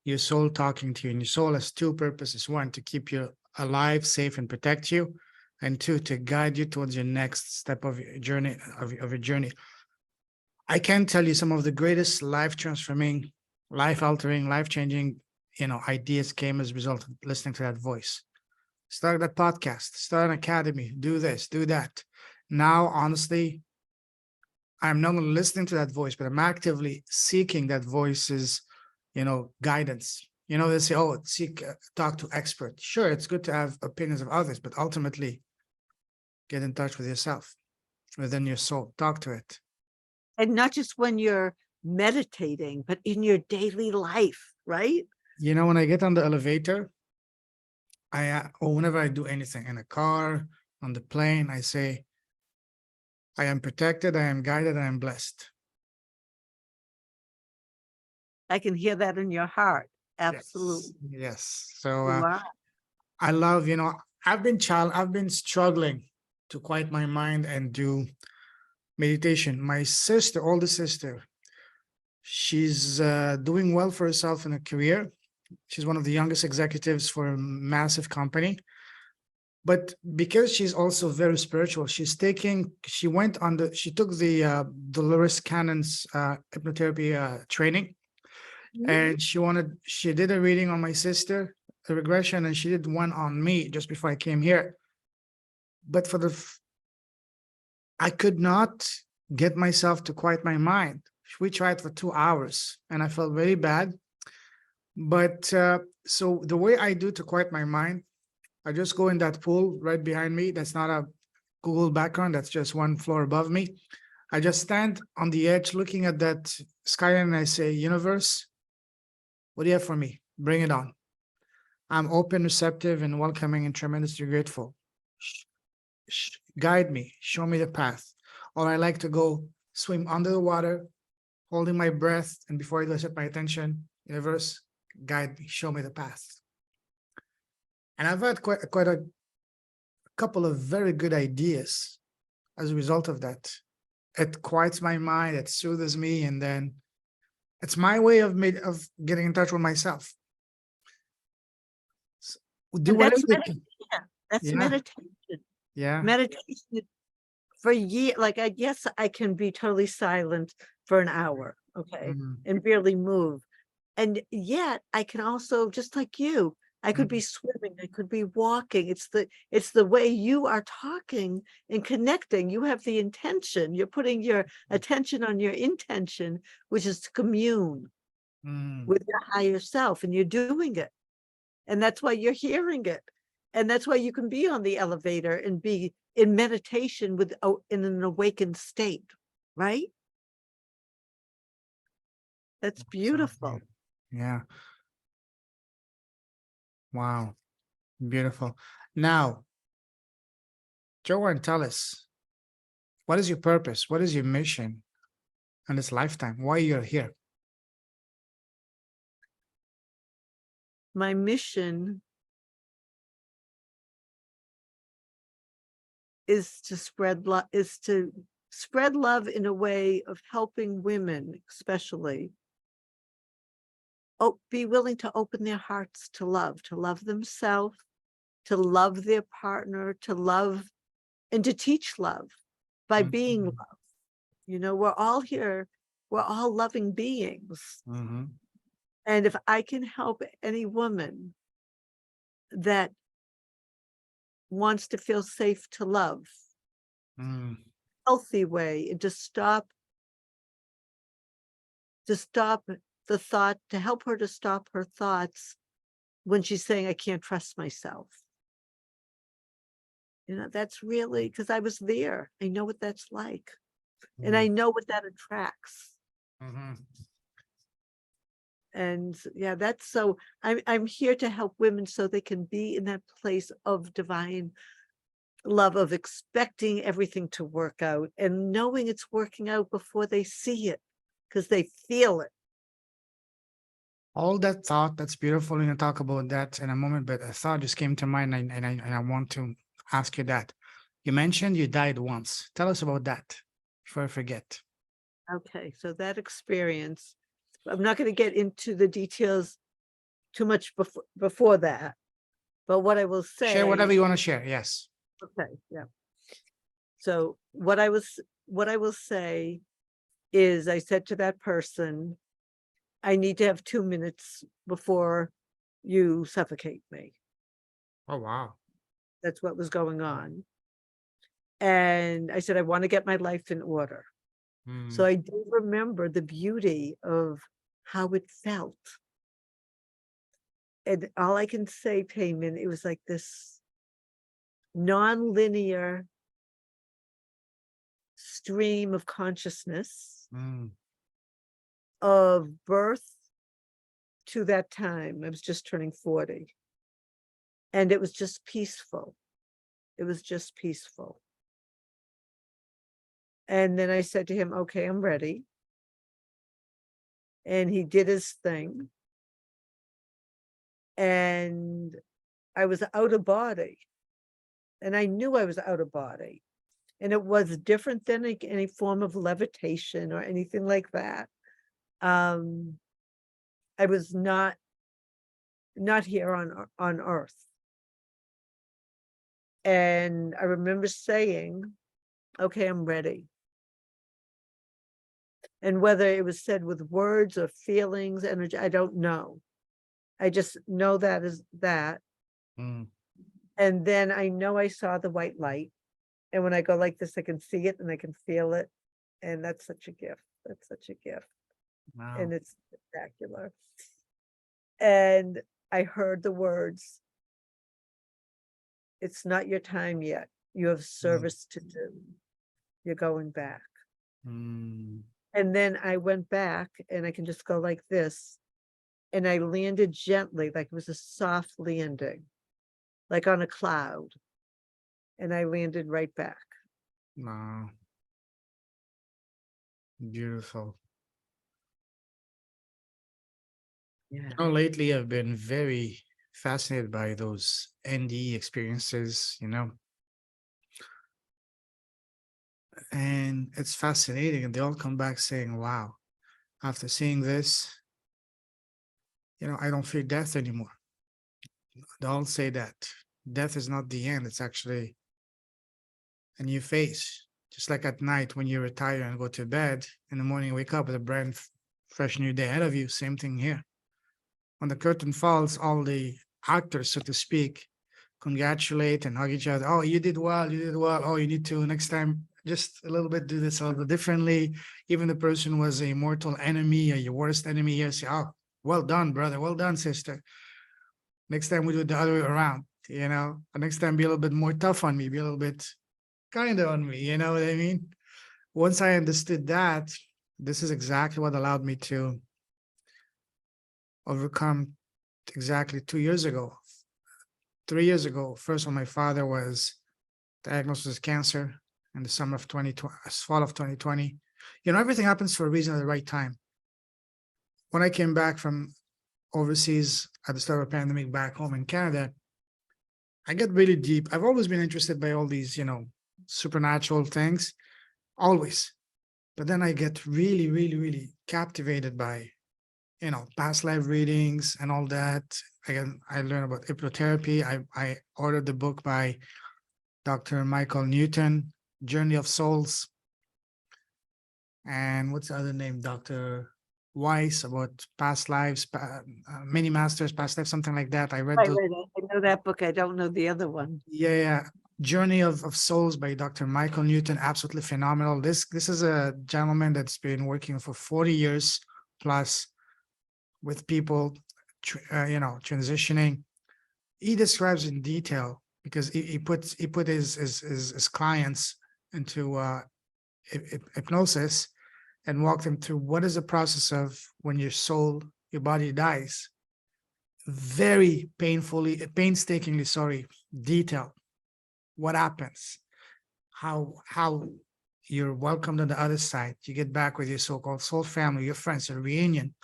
your soul talking to you, and your soul has two purposes: one, to keep you alive, safe, and protect you, and two, to guide you towards your next step of your journey. Of your journey, I can tell you some of the greatest life transforming, life altering, life changing, ideas came as a result of listening to that voice. Start that podcast, start an academy, do this, do that. Now, honestly, I'm not only listening to that voice, but I'm actively seeking that voice's, guidance. They say, oh, talk to experts. Sure, it's good to have opinions of others, but ultimately get in touch with yourself, within your soul, talk to it. And not just when you're meditating, but in your daily life, right? When I get on the elevator, or whenever I do anything in a car, on the plane, I say, I am protected, I am guided, I am blessed. I can hear that in your heart. Absolutely. Yes. So You are. I love, I've been struggling to quiet my mind and do meditation. My sister, older sister, she's doing well for herself in her career. She's one of the youngest executives for a massive company. But because she's also very spiritual, she took the Dolores Cannon's hypnotherapy training, and she did a reading on my sister, a regression, and she did one on me just before I came here. But I could not get myself to quiet my mind. We tried for 2 hours and I felt very bad. But so the way I do to quiet my mind, I just go in that pool right behind me. That's not a Google background, that's just one floor above me. I just stand on the edge looking at that sky and I say, universe, what do you have for me? Bring it on. I'm open, receptive, and welcoming and tremendously grateful. Guide me, show me the path. Or I like to go swim under the water, holding my breath, and before I do, I set my attention, universe, guide me, show me the path. And I've had quite a couple of very good ideas as a result of that. It quiets my mind, it soothes me, and then it's my way of getting in touch with myself. Do And whatever that's you can. That's Yeah, meditation. yeah. Meditation for years. Like, I guess I can be totally silent for an hour, okay, Mhm. and barely move. And yet I can also, just like you, I could be swimming, I could be walking. It's the way you are talking and connecting. You have the intention. You're putting your attention on your intention, which is to commune Mm. with your higher self, and you're doing it. And that's why you're hearing it. And that's why you can be on the elevator and be in meditation in an awakened state, right? That's So, beautiful. yeah. Wow. Beautiful. Now, Joanne, tell us, what is your purpose? What is your mission in this lifetime? Why you're here? My mission is to spread love in a way of helping women, especially, be willing to open their hearts to love themselves, to love their partner, to love and to teach love by being Mhm. love. You know, we're all here, we're all loving beings. Mhm. And if I can help any woman that wants to feel safe to love, Mm. healthy way, and to stop the thought, to help her to stop her thoughts when she's saying, I can't trust myself. You know, that's really because I was there. I know what that's like. And I Mm. know what that attracts. Mhm. And yeah, that's so I'm here to help women so they can be in that place of divine love, of expecting everything to work out and knowing it's working out before they see it because they feel it. All that thought, that's beautiful. We're gonna talk about that in a moment, but a thought just came to mind, and I want to ask you that. You mentioned you died once. Tell us about that before I forget. Okay, so that experience, I'm not going to get into the details too much before that, but what I will Share whatever say, you want to share. Yes. okay, yeah. So what I will say is I said to that person, I need to have 2 minutes before you suffocate me. Oh, wow. That's what was going on. And I said, I want to get my life in order. So Mm. I do remember the beauty of how it felt. And all I can say, Payman, it was like this non-linear stream of consciousness Mm. of birth to that time. I was just turning 40. And it was just peaceful. It was just peaceful. And then I said to him, okay, I'm ready. And he did his thing. And I was out of body. And I knew I was out of body. And it was different than any form of levitation or anything like that. I was not here on earth. And I remember saying, okay, I'm ready. And whether it was said with words or feelings, energy, I don't know. I just know that is that. Mm. And then I know I saw the white light. And when I go like this, I can see it and I can feel it. And that's such a gift. That's such a gift. Wow. And it's spectacular. And I heard the words, it's not your time yet. You have Mm. service to do. You're going back. Mm. And then I went back and I can just go like this. And I landed gently, like it was a soft landing, like on a cloud. And I landed right back. Wow. Beautiful. Yeah. Lately I've been very fascinated by those NDE experiences, and it's fascinating. And they all come back saying, wow, after seeing this, I don't fear death anymore. They all say that death is not the end, it's actually a new phase. Just like at night when you retire and go to bed, in the morning, you wake up with a fresh new day ahead of you. Same thing here. When the curtain falls, all the actors, so to speak, congratulate and hug each other. Oh, you did well. You did well. Oh, you need to next time just a little bit do this a little differently. Even the person was a mortal enemy or your worst enemy here. Say, oh, well done, brother. Well done, sister. Next time we do it the other way around. Next time be a little bit more tough on me. Be a little bit kinder on me. You know what I mean? Once I understood that, this is exactly what allowed me to overcome exactly 2 years ago. 3 years ago, first when my father was diagnosed with cancer in the summer of 2020, fall of 2020. Everything happens for a reason at the right time. When I came back from overseas at the start of the pandemic back home in Canada, I get really deep. I've always been interested by all these, supernatural things, always. But then I get really, really, really captivated by past life readings and all that. Again, I learned about hypnotherapy. I ordered the book by Dr. Michael Newton, Journey of Souls. And what's the other name? Dr. Weiss, about past lives, many masters, past lives, something like that. I read Right, those. right. I know that book. I don't know the other one. Yeah. Journey of Souls by Dr. Michael Newton, absolutely phenomenal. This is a gentleman that's been working for 40 years plus with people, transitioning. He describes in detail because he put his clients into hypnosis and walk them through what is the process of when your body dies. Very painstakingly, detail what happens, how you're welcomed on the other side. You get back with your so-called soul family, your friends, a reunion,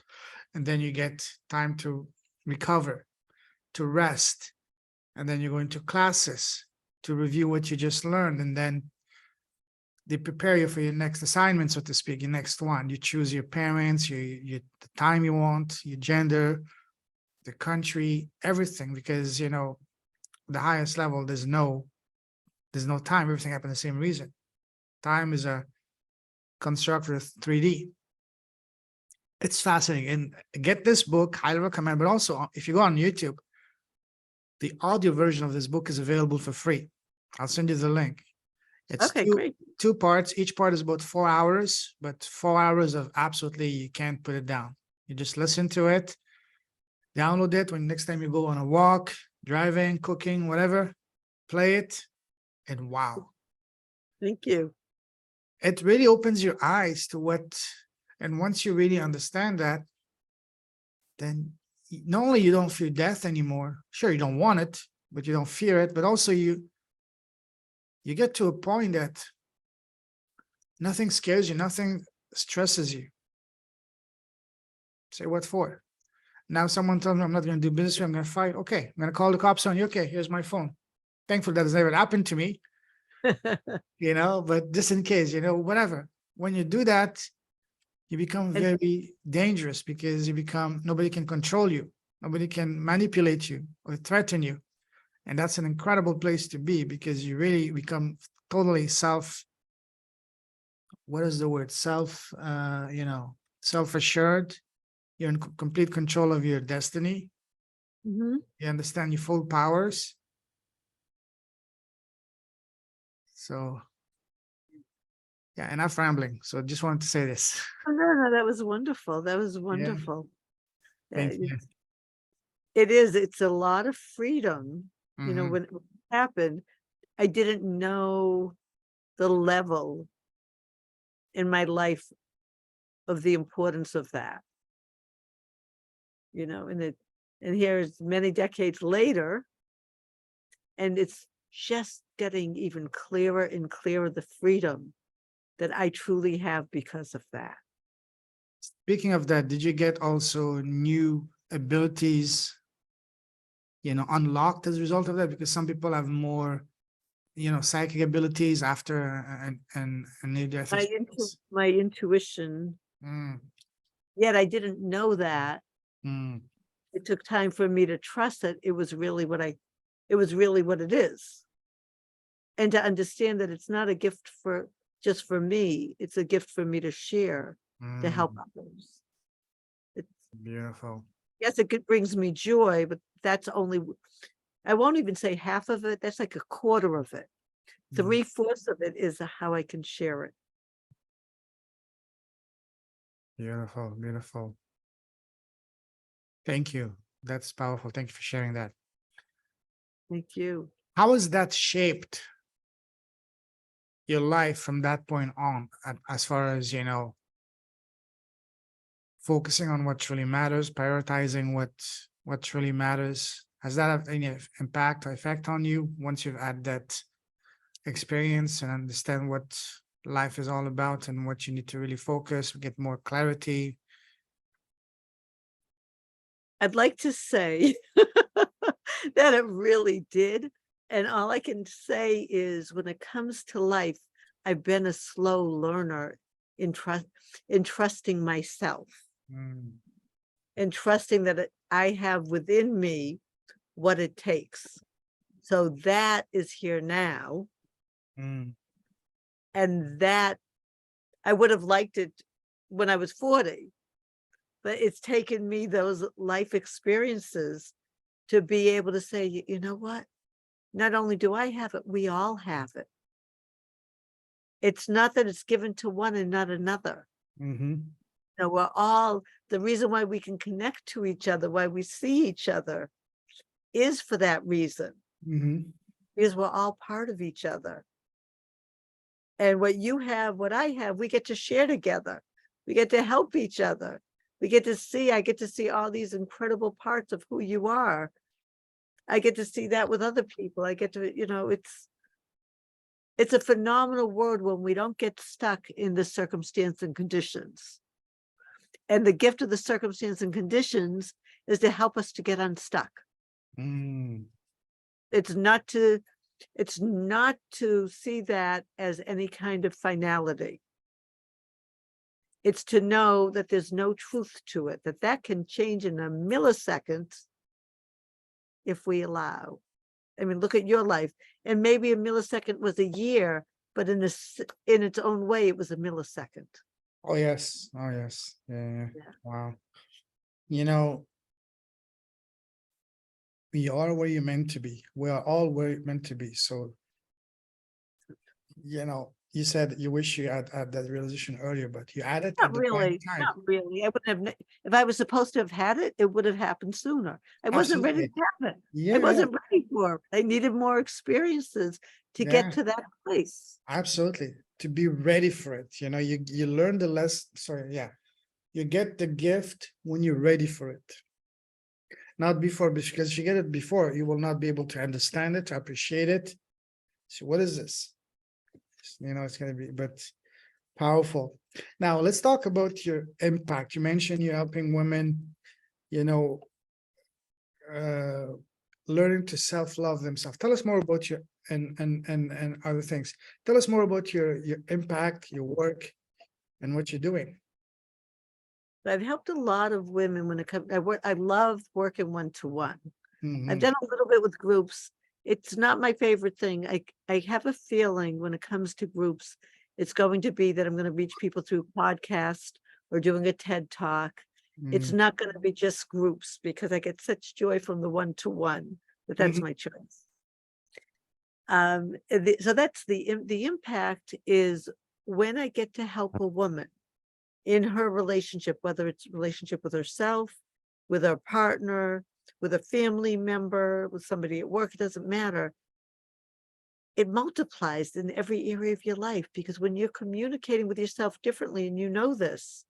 and then you get time to recover, to rest, and then you go into classes to review what you just learned, and then they prepare you for your next assignment, so to speak, your next one. You choose your parents, the time you want, your gender, the country, everything, because the highest level, there's no time. Everything happens the same reason. Time is a construct with 3D. It's fascinating. And get this book, highly recommend. But also, if you go on YouTube, the audio version of this book is available for free. I'll send you the link. It's Okay, great. two parts. Each part is about 4 hours, but 4 hours of absolutely, you can't put it down. You just listen to it, download it when next time you go on a walk, driving, cooking, whatever, play it, and wow. Thank you. It really opens your eyes to what, and once you really understand that, then not only you don't fear death anymore, sure, you don't want it, but you don't fear it, but also you get to a point that nothing scares you, nothing stresses you. Say, what for? Now someone tells me I'm not going to do business, I'm going to fight. Okay, I'm going to call the cops on you. Okay, here's my phone. Thankful that has never happened to me, but just in case, whatever. When you do that, you become very dangerous because nobody can control you. Nobody can manipulate you or threaten you. And that's an incredible place to be because you really become totally what is the word? Self-assured. You're in complete control of your destiny. Mhm. You understand your full powers. So, yeah, enough rambling. So just wanted to say this. Oh, no, that was wonderful. That was Yeah, wonderful. thank you. It is. It's a lot of freedom. Mhm. When it happened, I didn't know the level in my life of the importance of that. And here is many decades later, and it's just getting even clearer and clearer the freedom that I truly have because of that. Speaking of that, did you get also new abilities, unlocked as a result of that? Because some people have more, psychic abilities after and near-death experience. My intuition, Mm, yet I didn't know that. mm, It took time for me to trust that it was really what it is. And to understand that it's not a gift just for me, it's a gift for me to share, to help mm. others. It's, Beautiful. yes, brings me joy, but I won't even say half of it. That's like a quarter of it. Mm, 3/4 of it is how I can share it. Beautiful, beautiful. Thank you. That's powerful. Thank you for sharing that. Thank you. How has that shaped your life from that point on, as far as, focusing on what truly matters, prioritizing what truly matters? Has that have any impact or effect on you once you've had that experience and understand what life is all about and what you need to really focus, get more clarity? I'd like to say that it really did. And all I can say is when it comes to life, I've been a slow learner in trusting myself. Mm, and trusting that I have within me what it takes. So that is here now. Mm. And that I would have liked it when I was 40, but it's taken me those life experiences to be able to say, you know what? Not only do I have it, we all have it. It's not that it's given to one and not another. Mm-hmm. No, we're all, the reason why we can connect to each other, why we see each other, is for that reason, Mm-hmm. because we're all part of each other. And what you have, what I have, we get to share together. We get to help each other. We get to see, I get to see all these incredible parts of who you are. I get to see that with other people. I get to, it's a phenomenal world when we don't get stuck in the circumstance and conditions. And the gift of the circumstance and conditions is to help us to get unstuck. Mm. It's not to see that as any kind of finality. It's to know that there's no truth to it, that can change in a millisecond if we allow. I mean, look at your life. And maybe a millisecond was a year, but in its own way, it was a millisecond. Oh yes. Oh yes. Yeah. Yeah. Wow. You know, we are where you're meant to be. We are all where you're meant to be. So, you said you wish you had that realization earlier, but you had it at Not the right really, time. not really. I wouldn't have, if I was supposed to have had it, it would have happened sooner. I wasn't ready to Absolutely. have it. I Yeah. wasn't ready for it. I needed more experiences to get Yeah. to that place. Absolutely. To be ready for it. You learn the lesson. Sorry. Yeah. You get the gift when you're ready for it. Not before, because if you get it before, you will not be able to understand it, to appreciate it. So what is this? It's going to be, but powerful. Now let's talk about your impact. You mentioned you're helping women, you know, learning to self-love themselves. Tell us more about your and other things. Tell us more about your impact, your work, and what you're doing. I've helped a lot of women when it comes. I love working one-to-one. I've Mhm. done a little bit with groups. It's not my favorite thing. I have a feeling when it comes to groups, it's going to be that I'm going to reach people through podcast or doing a TED talk. It's Mhm. not going to be just groups because I get such joy from the one-to-one, but that's Mhm. my choice. So that's the impact is when I get to help a woman in her relationship, whether it's relationship with herself, with her partner, with a family member, with somebody at work, it doesn't matter. It multiplies in every area of your life because when you're communicating with yourself differently, and you know this,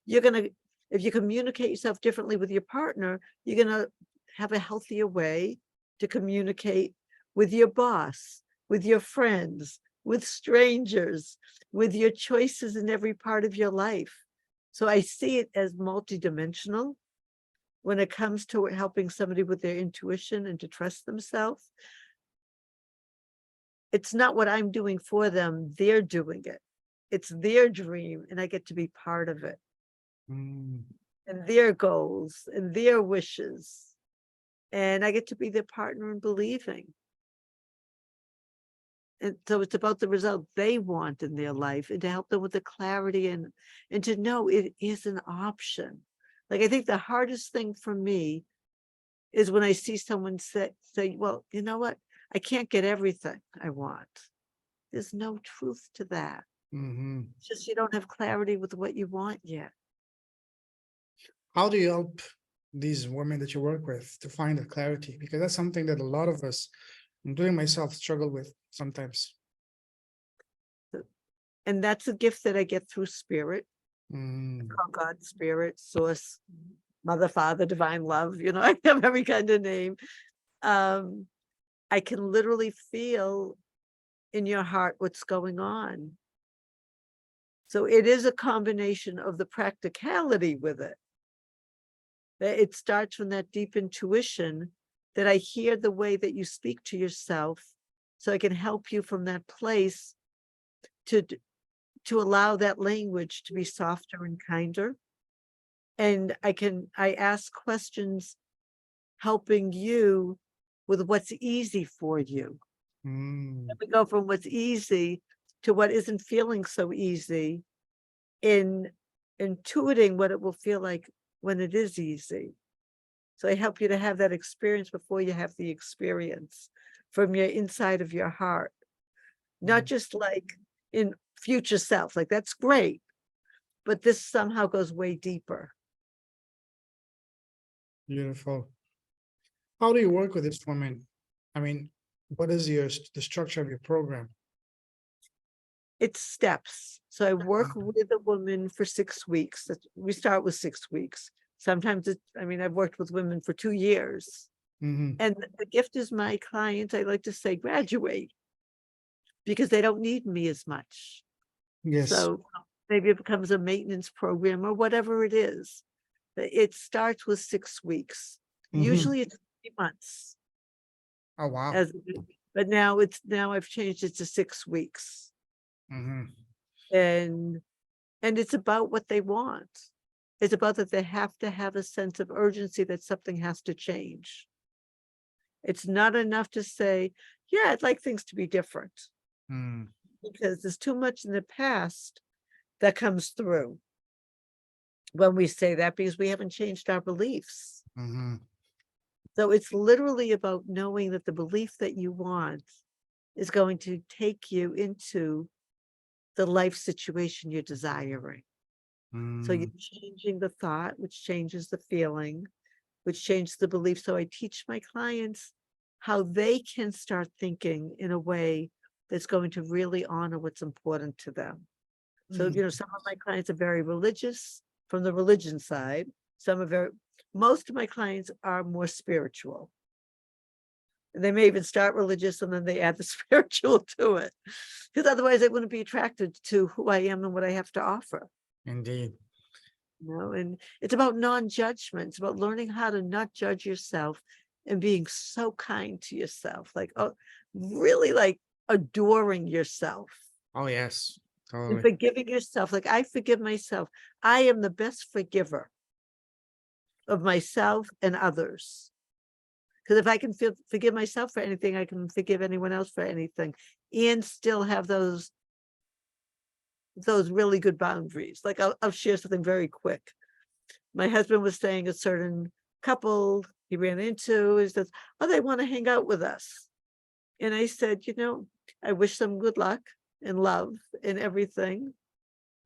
if you communicate yourself differently with your partner, you're gonna have a healthier way to communicate with your boss, with your friends, with strangers, with your choices in every part of your life. So I see it as multidimensional when it comes to helping somebody with their intuition and to trust themselves. It's not what I'm doing for them, they're doing it. It's their dream, and I get to be part of it, Mm. and their goals and their wishes. And I get to be their partner in believing. And so it's about the result they want in their life and to help them with the clarity and to know it is an option. Like I think the hardest thing for me is when I see someone say, well, you know what? I can't get everything I want. There's no truth to that. Mhm. It's just you don't have clarity with what you want yet. How do you help these women that you work with to find the clarity? Because that's something that a lot of us, including myself, struggle with sometimes. And that's a gift that I get through spirit, Mm. call God, spirit, source, mother, father, divine love. I have every kind of name. I can literally feel in your heart what's going on. So it is a combination of the practicality with it. That it starts from that deep intuition that I hear the way that you speak to yourself, so I can help you from that place to allow that language to be softer and kinder. And I ask questions helping you with what's easy for you. Mm, We go from what's easy to what isn't feeling so easy in intuiting what it will feel like when it is easy. So I help you to have that experience before you have the experience from your inside of your heart, not mm, just like in future self, like that's great, but this somehow goes way deeper. beautiful. How do you work with this woman? I mean, what is the structure of your program? It's steps. So I work Mhm. with a woman for 6 weeks. We start with 6 weeks. Sometimes I've worked with women for 2 years. Mhm. And the gift is my clients, I like to say, graduate because they don't need me as much. Yes. So maybe it becomes a maintenance program or whatever it is. It starts with 6 weeks. Mhm. Usually it's 3 months Oh, wow. as, but now I've changed it to 6 weeks. Mhm. And it's about what they want. It's about that they have to have a sense of urgency that something has to change. It's not enough to say, yeah, I'd like things to be different, Mm, because there's too much in the past that comes through when we say that because we haven't changed our beliefs. mhm. So it's literally about knowing that the belief that you want is going to take you into the life situation you're desiring. So you're Mm, changing the thought, which changes the feeling, which changes the belief. So I teach my clients how they can start thinking in a way that's going to really honor what's important to them. So, mm. some of my clients are very religious from the religion side. Most of my clients are more spiritual. And they may even start religious and then they add the spiritual to it. Because otherwise they wouldn't be attracted to who I am and what I have to offer. Indeed. And it's about non-judgment. It's about learning how to not judge yourself and being so kind to yourself, like, oh, really like adoring yourself Oh, yes. and Totally. forgiving yourself. Like I forgive myself. I am the best forgiver of myself and others. Because if I can forgive myself for anything, I can forgive anyone else for anything and still have those really good boundaries. Like I'll share something very quick. My husband was saying a certain couple he ran into, he says, oh, they want to hang out with us. And I said, I wish them good luck and love and everything.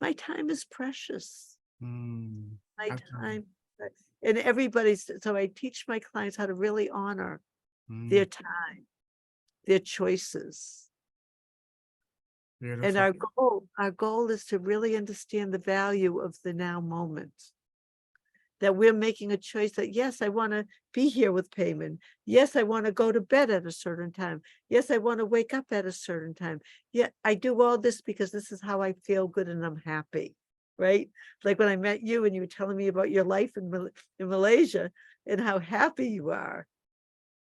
My time is precious. Mm, My absolutely. time. And so I teach my clients how to really honor their Mm, time, their choices. And beautiful. our goal is to really understand the value of the now moment. That we're making a choice that, yes, I want to be here with payment. Yes, I want to go to bed at a certain time. Yes, I want to wake up at a certain time. Yeah, I do all this because this is how I feel good and I'm happy. Right? Like when I met you and you were telling me about your life in Malaysia and how happy you are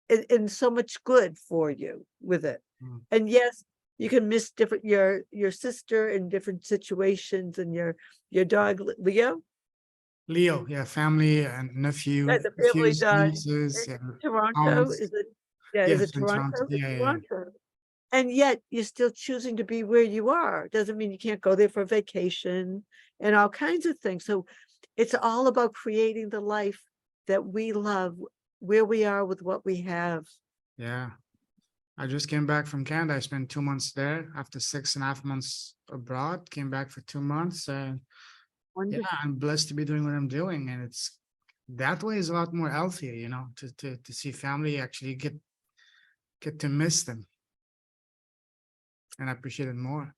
and so much good for you with it. Mm. And yes, you can miss your sister in different situations and your dog Leo. Leo, yeah, family and Right, the family nephews, dog nieces, in yeah, Toronto, aunts. is it? Yeah, is it Yes, in Toronto? Toronto. It's Yeah, yeah, yeah. Toronto. And yet you're still choosing to be where you are. Doesn't mean you can't go there for vacation and all kinds of things. So it's all about creating the life that we love, where we are with what we have. Yeah. I just came back from Canada. I spent 2 months there after 6.5 months abroad. Came back for 2 months. Yeah, Wonderful. I'm blessed to be doing what I'm doing, and it's that way is a lot more healthier, to see family actually get to miss them and appreciate it more.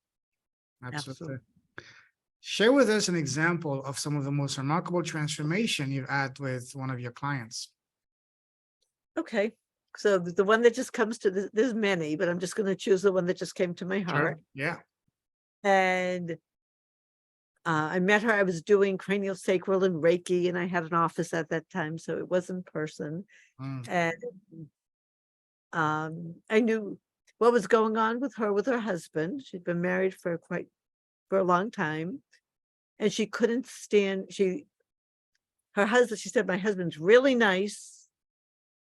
Absolutely. Absolutely. Share with us an example of some of the most remarkable transformation you've had with one of your clients. Okay. So the one that just comes to there's many, but I'm just going to choose the one that just came to my heart. Sure. Yeah. And I met her. I was doing cranial sacral and Reiki, and I had an office at that time, so it was in person. Mm, And I knew what was going on with her husband. She'd been married for a long time, and she couldn't stand. her husband, she said, my husband's really nice.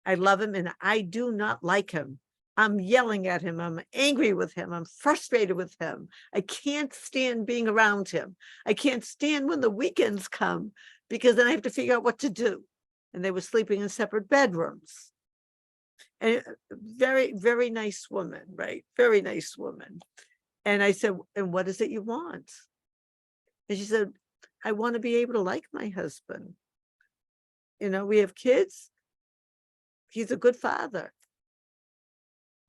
I love him and I do not like him. I'm yelling at him. I'm angry with him. I'm frustrated with him. I can't stand being around him. I can't stand when the weekends come because then I have to figure out what to do. And they were sleeping in separate bedrooms. And very, very nice woman, right? Very nice woman. And I said, and what is it you want? And she said, I want to be able to like my husband. We have kids. He's a good father.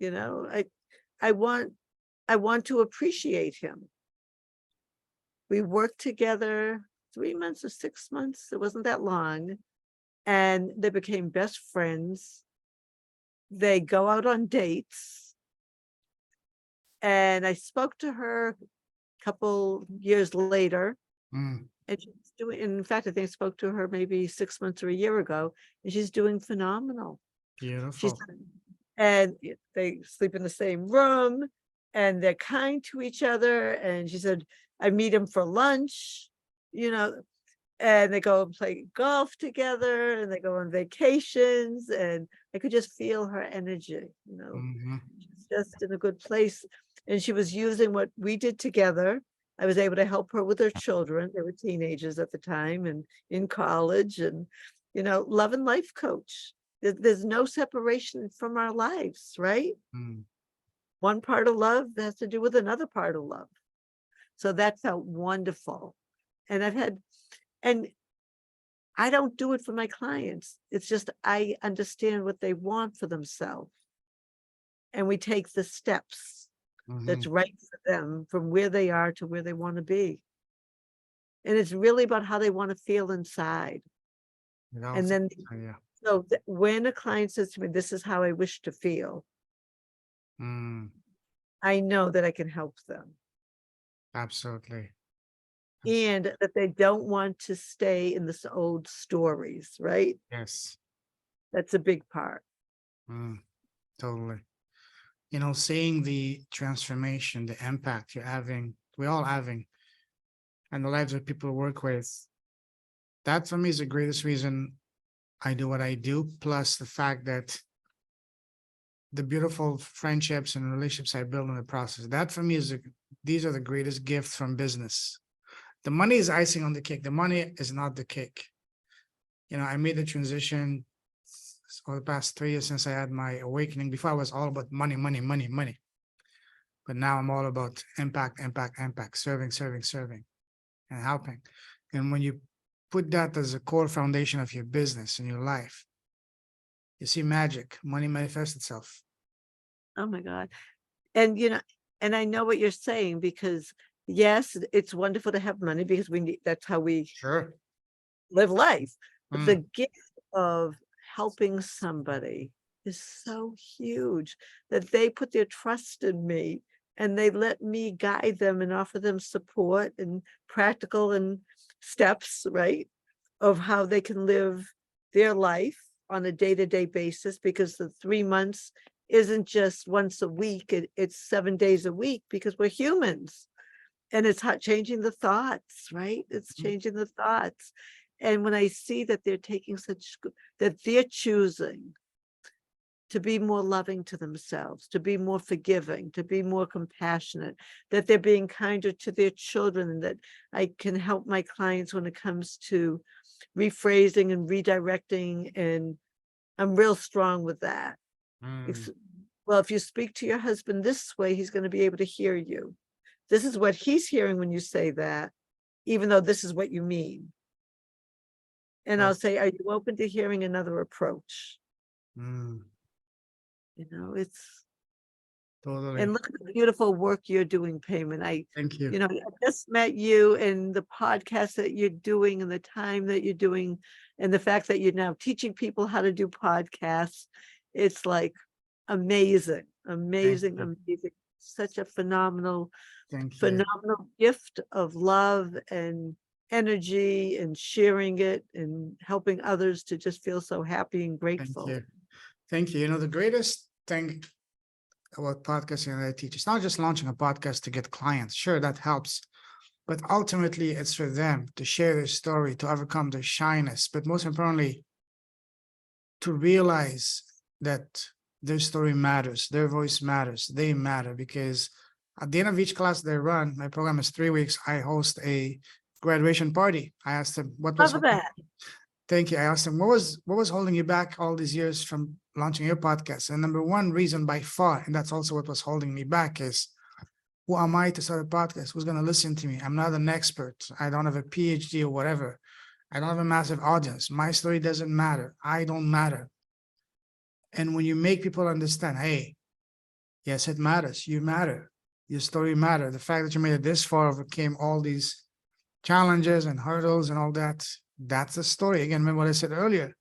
I want to appreciate him. We worked together 3 months or 6 months. It wasn't that long. And they became best friends. They go out on dates. And I spoke to her a couple years later. Mm, And she's doing, in fact, I think I spoke to her maybe 6 months or a year ago, and she's doing phenomenal. She's, beautiful. and they sleep in the same room, and they're kind to each other. And she said, I meet him for lunch, and they go and play golf together, and they go on vacations, and I could just feel her energy, Mhm. she's just in a good place. And she was using what we did together. I was able to help her with her children. They were teenagers at the time and in college, and, love and life coach. There's no separation from our lives, right? Mm, One part of love has to do with another part of love. So that felt wonderful. And and I don't do it for my clients. It's just, I understand what they want for themselves. And we take the steps that's mhm. right for them from where they are to where they want to be. And it's really about how they want to feel inside. It And also, then, yeah. so when a client says to me, this is how I wish to feel, Mm, I know that I can help them. absolutely. And that they don't want to stay in this old stories, right? Yes. That's a big part. Mm, totally. Seeing the transformation, the impact you're having, we're all having, and the lives that people work with, that for me is the greatest reason I do what I do. Plus the fact that the beautiful friendships and relationships I build in the process. That for me these are the greatest gifts from business. The money is icing on the cake. The money is not the cake. I made the transition for the past 3 years since I had my awakening. Before I was all about money, money, money, money. But now I'm all about impact, impact, impact, serving, serving, serving, and helping. And when you put that as a core foundation of your business and your life, you see magic. Money manifests itself. Oh my God. And, and I know what you're saying, because yes, it's wonderful to have money because that's how we Sure. live life. But Mm, the gift of helping somebody is so huge that they put their trust in me and they let me guide them and offer them support and practical and steps, right, of how they can live their life on a day-to-day basis, because the 3 months isn't just once a week, it's 7 days a week, because we're humans. And it's changing the thoughts, right? It's changing the thoughts. And when I see that they're taking that they're choosing to be more loving to themselves, to be more forgiving, to be more compassionate, that they're being kinder to their children, and that I can help my clients when it comes to rephrasing and redirecting. And I'm real strong with that. mm. Well, if you speak to your husband this way, he's going to be able to hear you. This is what he's hearing when you say that, even though this is what you mean. And Well, I'll say, are you open to hearing another approach? mm, It's, and totally. look at the beautiful work you're doing, Payman. Thank you. I just met you, and the podcast that you're doing and the time that you're doing, and the fact that you're now teaching people how to do podcasts. It's like amazing, Thank amazing, you. amazing. Such a phenomenal Thank you. gift of love and energy, and sharing it and helping others to just feel so happy and Thank grateful. you. Thank you. The greatest thing about podcasting that I teach, it's not just launching a podcast to get clients. Sure, that helps. but ultimately it's for them to share their story, to overcome their shyness, but most importantly, to realize that their story matters, their voice matters, they matter. Because at the end of each class they run, my program is 3 weeks, I host a graduation party. I asked them what was Love that. thank you. I asked them what was holding you back all these years from launching your podcast. And number one reason by far, and that's also what was holding me back, is who am I to start a podcast? Who's going to listen to me? I'm not an expert. I don't have a PhD or whatever. I don't have a massive audience. My story doesn't matter. I don't matter. And when you make people understand, hey, yes, it matters. You matter. Your story matters. The fact that you made it this far, overcame all these challenges and hurdles and all that, that's the story. Again, remember what I said earlier.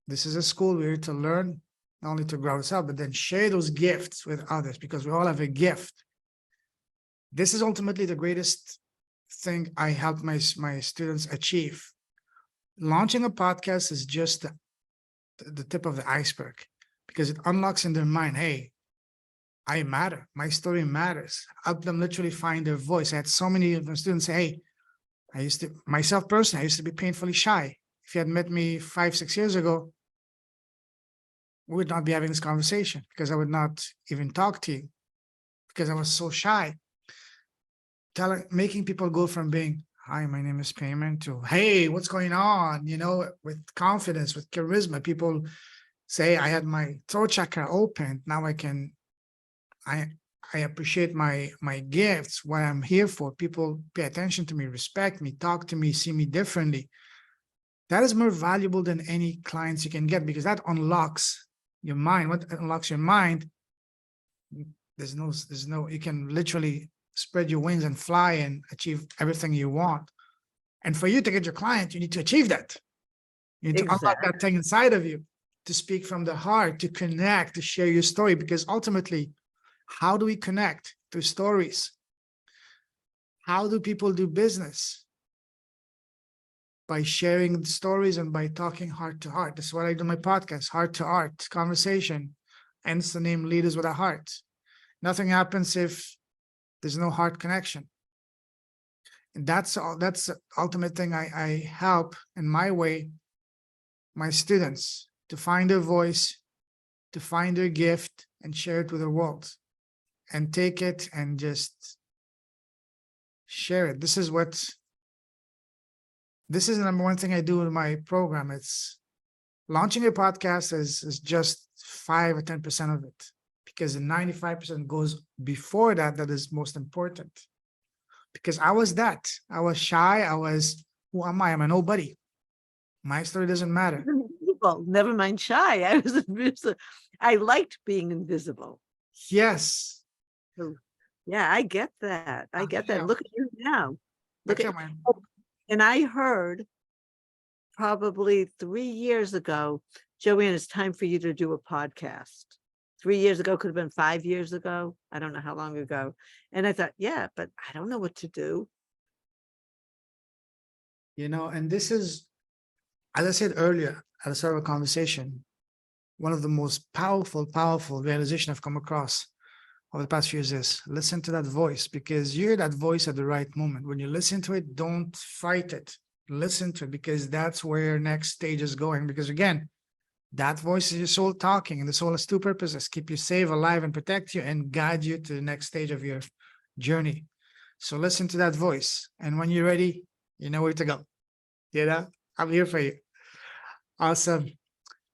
This is a school. We're here to learn, not only to grow ourselves, but then share those gifts with others, because we all have a gift. This is ultimately the greatest thing I help my students achieve. Launching a podcast is just the tip of the iceberg, because it unlocks in their mind, hey, I matter. My story matters. Help them literally find their voice. I had so many of my students say, hey, I used to, myself personally, I used to be painfully shy. If you had met me 5-6 years ago, we would not be having this conversation, because I would not even talk to you because I was so shy. Making people go from being, hi, my name is Payment, to, hey, what's going on? With confidence, with charisma. People say, I had my throat chakra open. Now I appreciate my gifts, what I'm here for. People pay attention to me, respect me, talk to me, see me differently. That is more valuable than any clients you can get, because that unlocks your mind. What unlocks your mind? There's no, you can literally spread your wings and fly and achieve everything you want. And for you to get your client, you need to achieve that. You need to unlock that thing inside of you, to speak from the heart, to connect, to share your story. Because ultimately, how do we connect? Through stories. How do people do business? By sharing the stories and by talking heart to heart. That's what I do in my podcast, heart to heart conversation. Hence the name Leaders with a Heart. Nothing happens if there's no heart connection. And that's the ultimate thing I help in my way, my students, to find their voice, to find their gift and share it with the world, and take it and just share it. This is the number one thing I do in my program. It's launching a podcast is just 5 or 10% of it, because the 95% goes before that. That is most important. Because I was shy. Who am I? I'm a nobody. My story doesn't matter. Invisible. Never mind shy. I was invisible. I liked being invisible. Yes. So, yeah, I get that. I get that. Yeah. Look at you now. Okay, And I heard probably 3 years ago, Joanne, it's time for you to do a podcast. 3 years ago, could have been 5 years ago. I don't know how long ago. And I thought, yeah, but I don't know what to do. and this is, as I said earlier at the start of a conversation, one of the most powerful realization I've come across over the past few years is listen to that voice, because you hear that voice at the right moment. When you listen to it, don't fight it. Listen to it, because that's where your next stage is going. Because again, that voice is your soul talking, and the soul has two purposes: keep you safe, alive, and protect you, and guide you to the next stage of your journey. So listen to that voice. And when you're ready, you know where to go. I'm here for you. Awesome.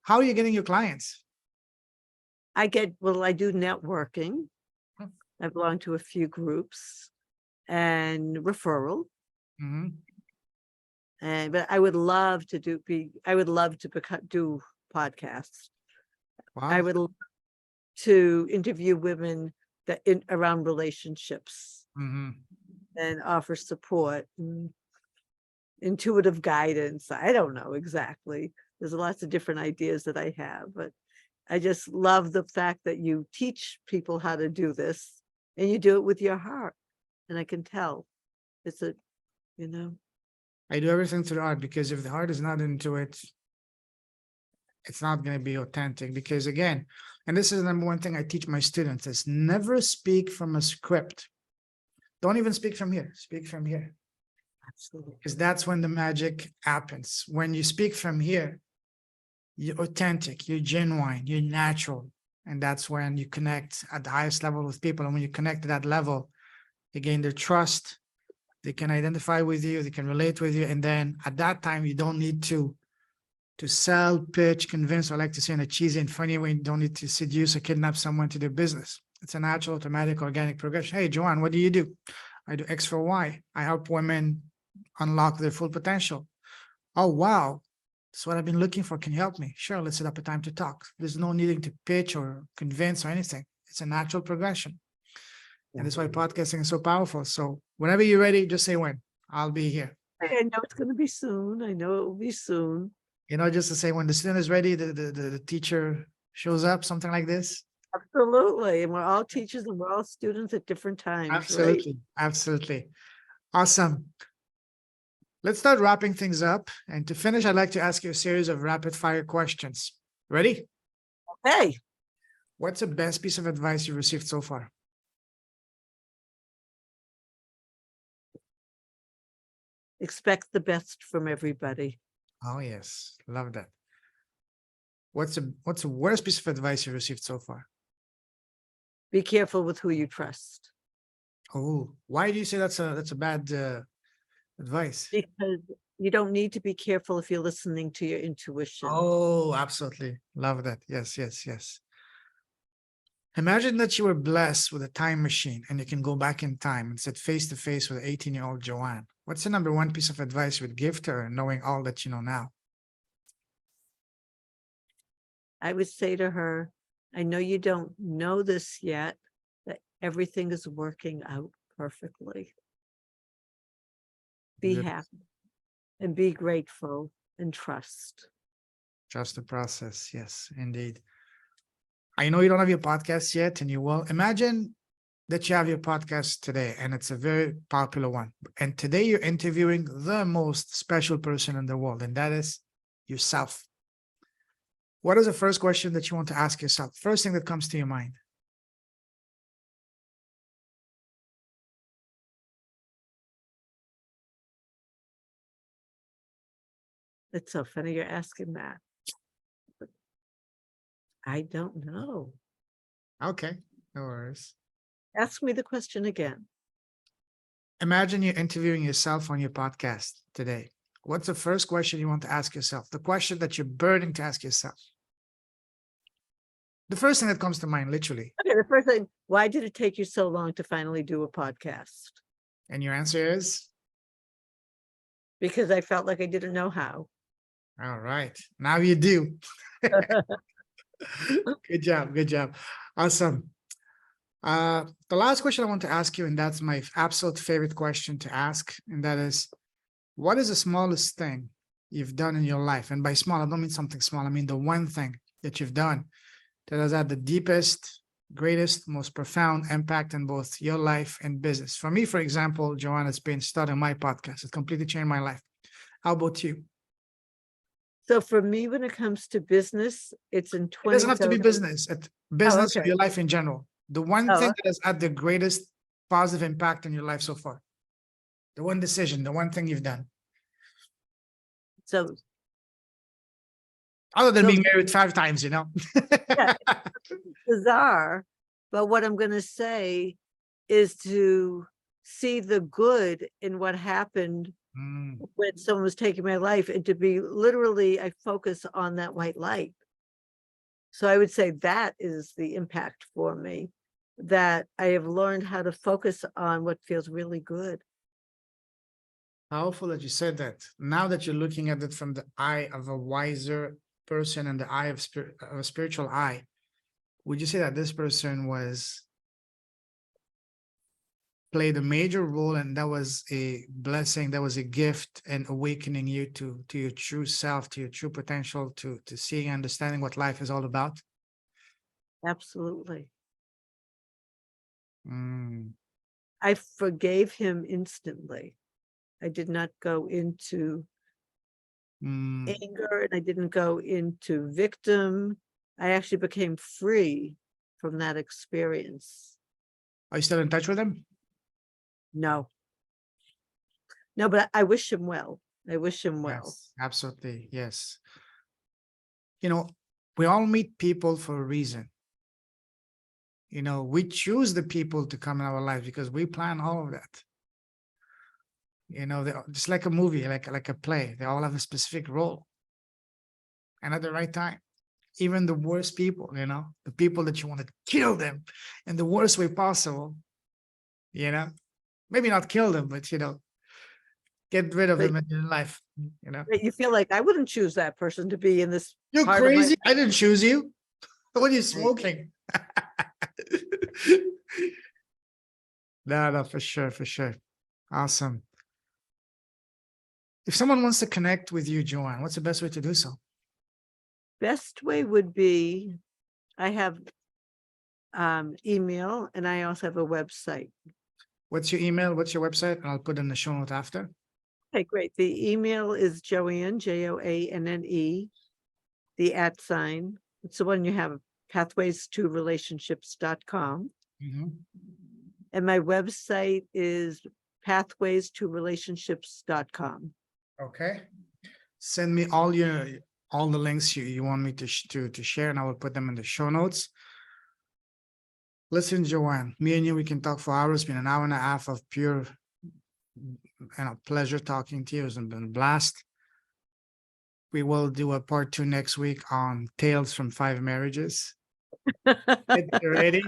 How are you getting your clients? I do networking. I belong to a few groups and referral. But I would love to do podcasts. Wow. I would love to interview women around relationships and offer support and intuitive guidance. I don't know exactly. There's lots of different ideas that I have, but I just love the fact that you teach people how to do this, and you do it with your heart. And I can tell it's I do everything through the heart, because if the heart is not into it, it's not going to be authentic. Because again, and this is the number one thing I teach my students, is never speak from a script. Don't even speak from here. Speak from here. Absolutely. Because that's when the magic happens. When you speak from here, you're authentic, you're genuine, you're natural. And that's when you connect at the highest level with people. And when you connect to that level, you gain their trust. They can identify with you, they can relate with you. And then at that time, you don't need to sell, pitch, convince, or like to say in a cheesy and funny way, you don't need to seduce or kidnap someone to do business. It's a natural, automatic, organic progression. Hey, Joanne, what do you do? I do X for Y. I help women unlock their full potential. Oh, wow. That's what I've been looking for. Can you help me? Sure, let's set up a time to talk. There's no needing to pitch or convince or anything. It's a natural progression. And that's why podcasting is so powerful. So whenever you're ready, just say when. I'll be here. I know it's going to be soon. I know it will be soon. You know, just to say when the student is ready, the teacher shows up, something like this. Absolutely. And we're all teachers and we're all students at different times. Absolutely. Right? Absolutely. Awesome. Let's start wrapping things up. And to finish, I'd like to ask you a series of rapid fire questions. Ready? Hey, What's the best piece of advice you've received so far? expect the best from everybody. Oh, yes. Love that. What's the worst piece of advice you've received so far? Be careful with who you trust. Oh, why do you say that's a bad advice? Because you don't need to be careful if you're listening to your intuition. Oh, absolutely. Love that. Yes, yes, yes. Imagine that you were blessed with a time machine and you can go back in time and sit face to face with 18-year-old Joanne. What's the number one piece of advice you would give to her, knowing all that you know now? I would say to her, I know you don't know this yet, that everything is working out perfectly. Be Good. happy and be grateful and trust. Trust the process. Yes, indeed. I know you don't have your podcast yet, and you will. Imagine that you have your podcast today, and it's a very popular one. And today you're interviewing the most special person in the world, and that is yourself. What is the first question that you want to ask yourself? First thing that comes to your mind. It's so funny you're asking that. I don't know. Okay, no worries. Ask me the question again. Imagine you're interviewing yourself on your podcast today. What's the first question you want to ask yourself? The question that you're burning to ask yourself. The first thing that comes to mind, literally. Okay, the first thing, why did it take you so long to finally do a podcast? And your answer is? Because I felt like I didn't know how. All right. Now you do. Good job. Good job. Awesome. The last question I want to ask you, and that's my absolute favorite question to ask, and that is, what is the smallest thing you've done in your life? And by small, I don't mean something small. I mean the one thing that you've done that has had the deepest, greatest, most profound impact in both your life and business. For me, for example, Joanne, has been starting my podcast. It completely changed my life. How about you? So for me, when it comes to business, it's in It doesn't have to be 2017. business, business or okay. your life in general. The one Oh, thing okay. that has had the greatest positive impact in your life so far. The one decision, the one thing you've done. So Other than those being married 5 times, you know? Yeah. bizarre, but what I'm going to say is to see the good in what happened Mm, when someone was taking my life, and to be literally, I focus on that white light. So I would say that is the impact for me, that I have learned how to focus on what feels really good. powerful that you said that. Now that you're looking at it from the eye of a wiser person and the eye of a spiritual eye, would you say that this person played a major role, and that was a blessing, that was a gift in awakening you to your true self, to your true potential, to seeing and understanding what life is all about? Absolutely. Mm, I forgave him instantly. I did not go into mm. anger, and I didn't go into victim. I actually became free from that experience. Are you still in touch with him? No. No, but I wish him well. I wish him well. Yes, absolutely. Yes. We all meet people for a reason. We choose the people to come in our life because we plan all of that. Just like a movie, like a play, they all have a specific role and at the right time. Even the worst people, the people that you want to kill them in the worst way possible, maybe not kill them, but get rid of But, them in your life. but you feel like I wouldn't choose that person to be in this You're part of my crazy. I didn't choose you. What are you life. smoking? No, for sure, for sure. Awesome. If someone wants to connect with you, Joanne, what's the best way to do so? Best way would be, I have email and I also have a website. What's your email? What's your website? And I'll put in the show note after. Okay, great. The email is Joanne, Joanne, the @. It's the one you have, pathways2relationships.com. Mhm. And my website is pathways2relationships.com. Okay. Send me all the links you want me to share, and I will put them in the show notes. Listen, Joanne, me and you, we can talk for hours. It's been an hour and a half of pure pleasure talking to you. It's been a blast. We will do a part 2 next week on Tales from 5 Marriages. Get ready,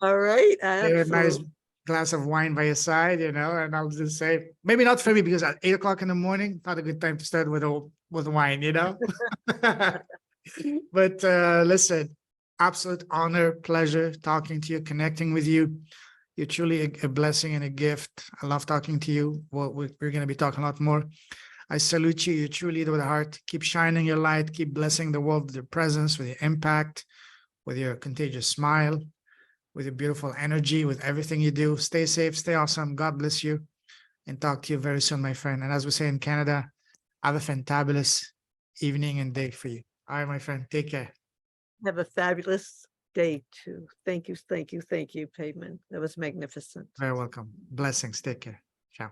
All right. Have a nice Absolutely. glass of wine by your side, and I'll just say, maybe not for me, because at 8 o'clock in the morning, not a good time to start with wine, But listen, absolute honor, pleasure talking to you, connecting with you. You're truly a blessing and a gift. I love talking to you. We're going to be talking a lot more. I salute you. You're true leader with a heart. Keep shining your light. Keep blessing the world with your presence, with your impact, with your contagious smile, with your beautiful energy, with everything you do. Stay safe, stay awesome. God bless you, and talk to you very soon, my friend. And as we say in Canada, have a fantabulous evening and day for you. All right, my friend, take care. Have a fabulous day too. Thank you, Payman. That was magnificent. Very welcome. Blessings. Take care. Ciao.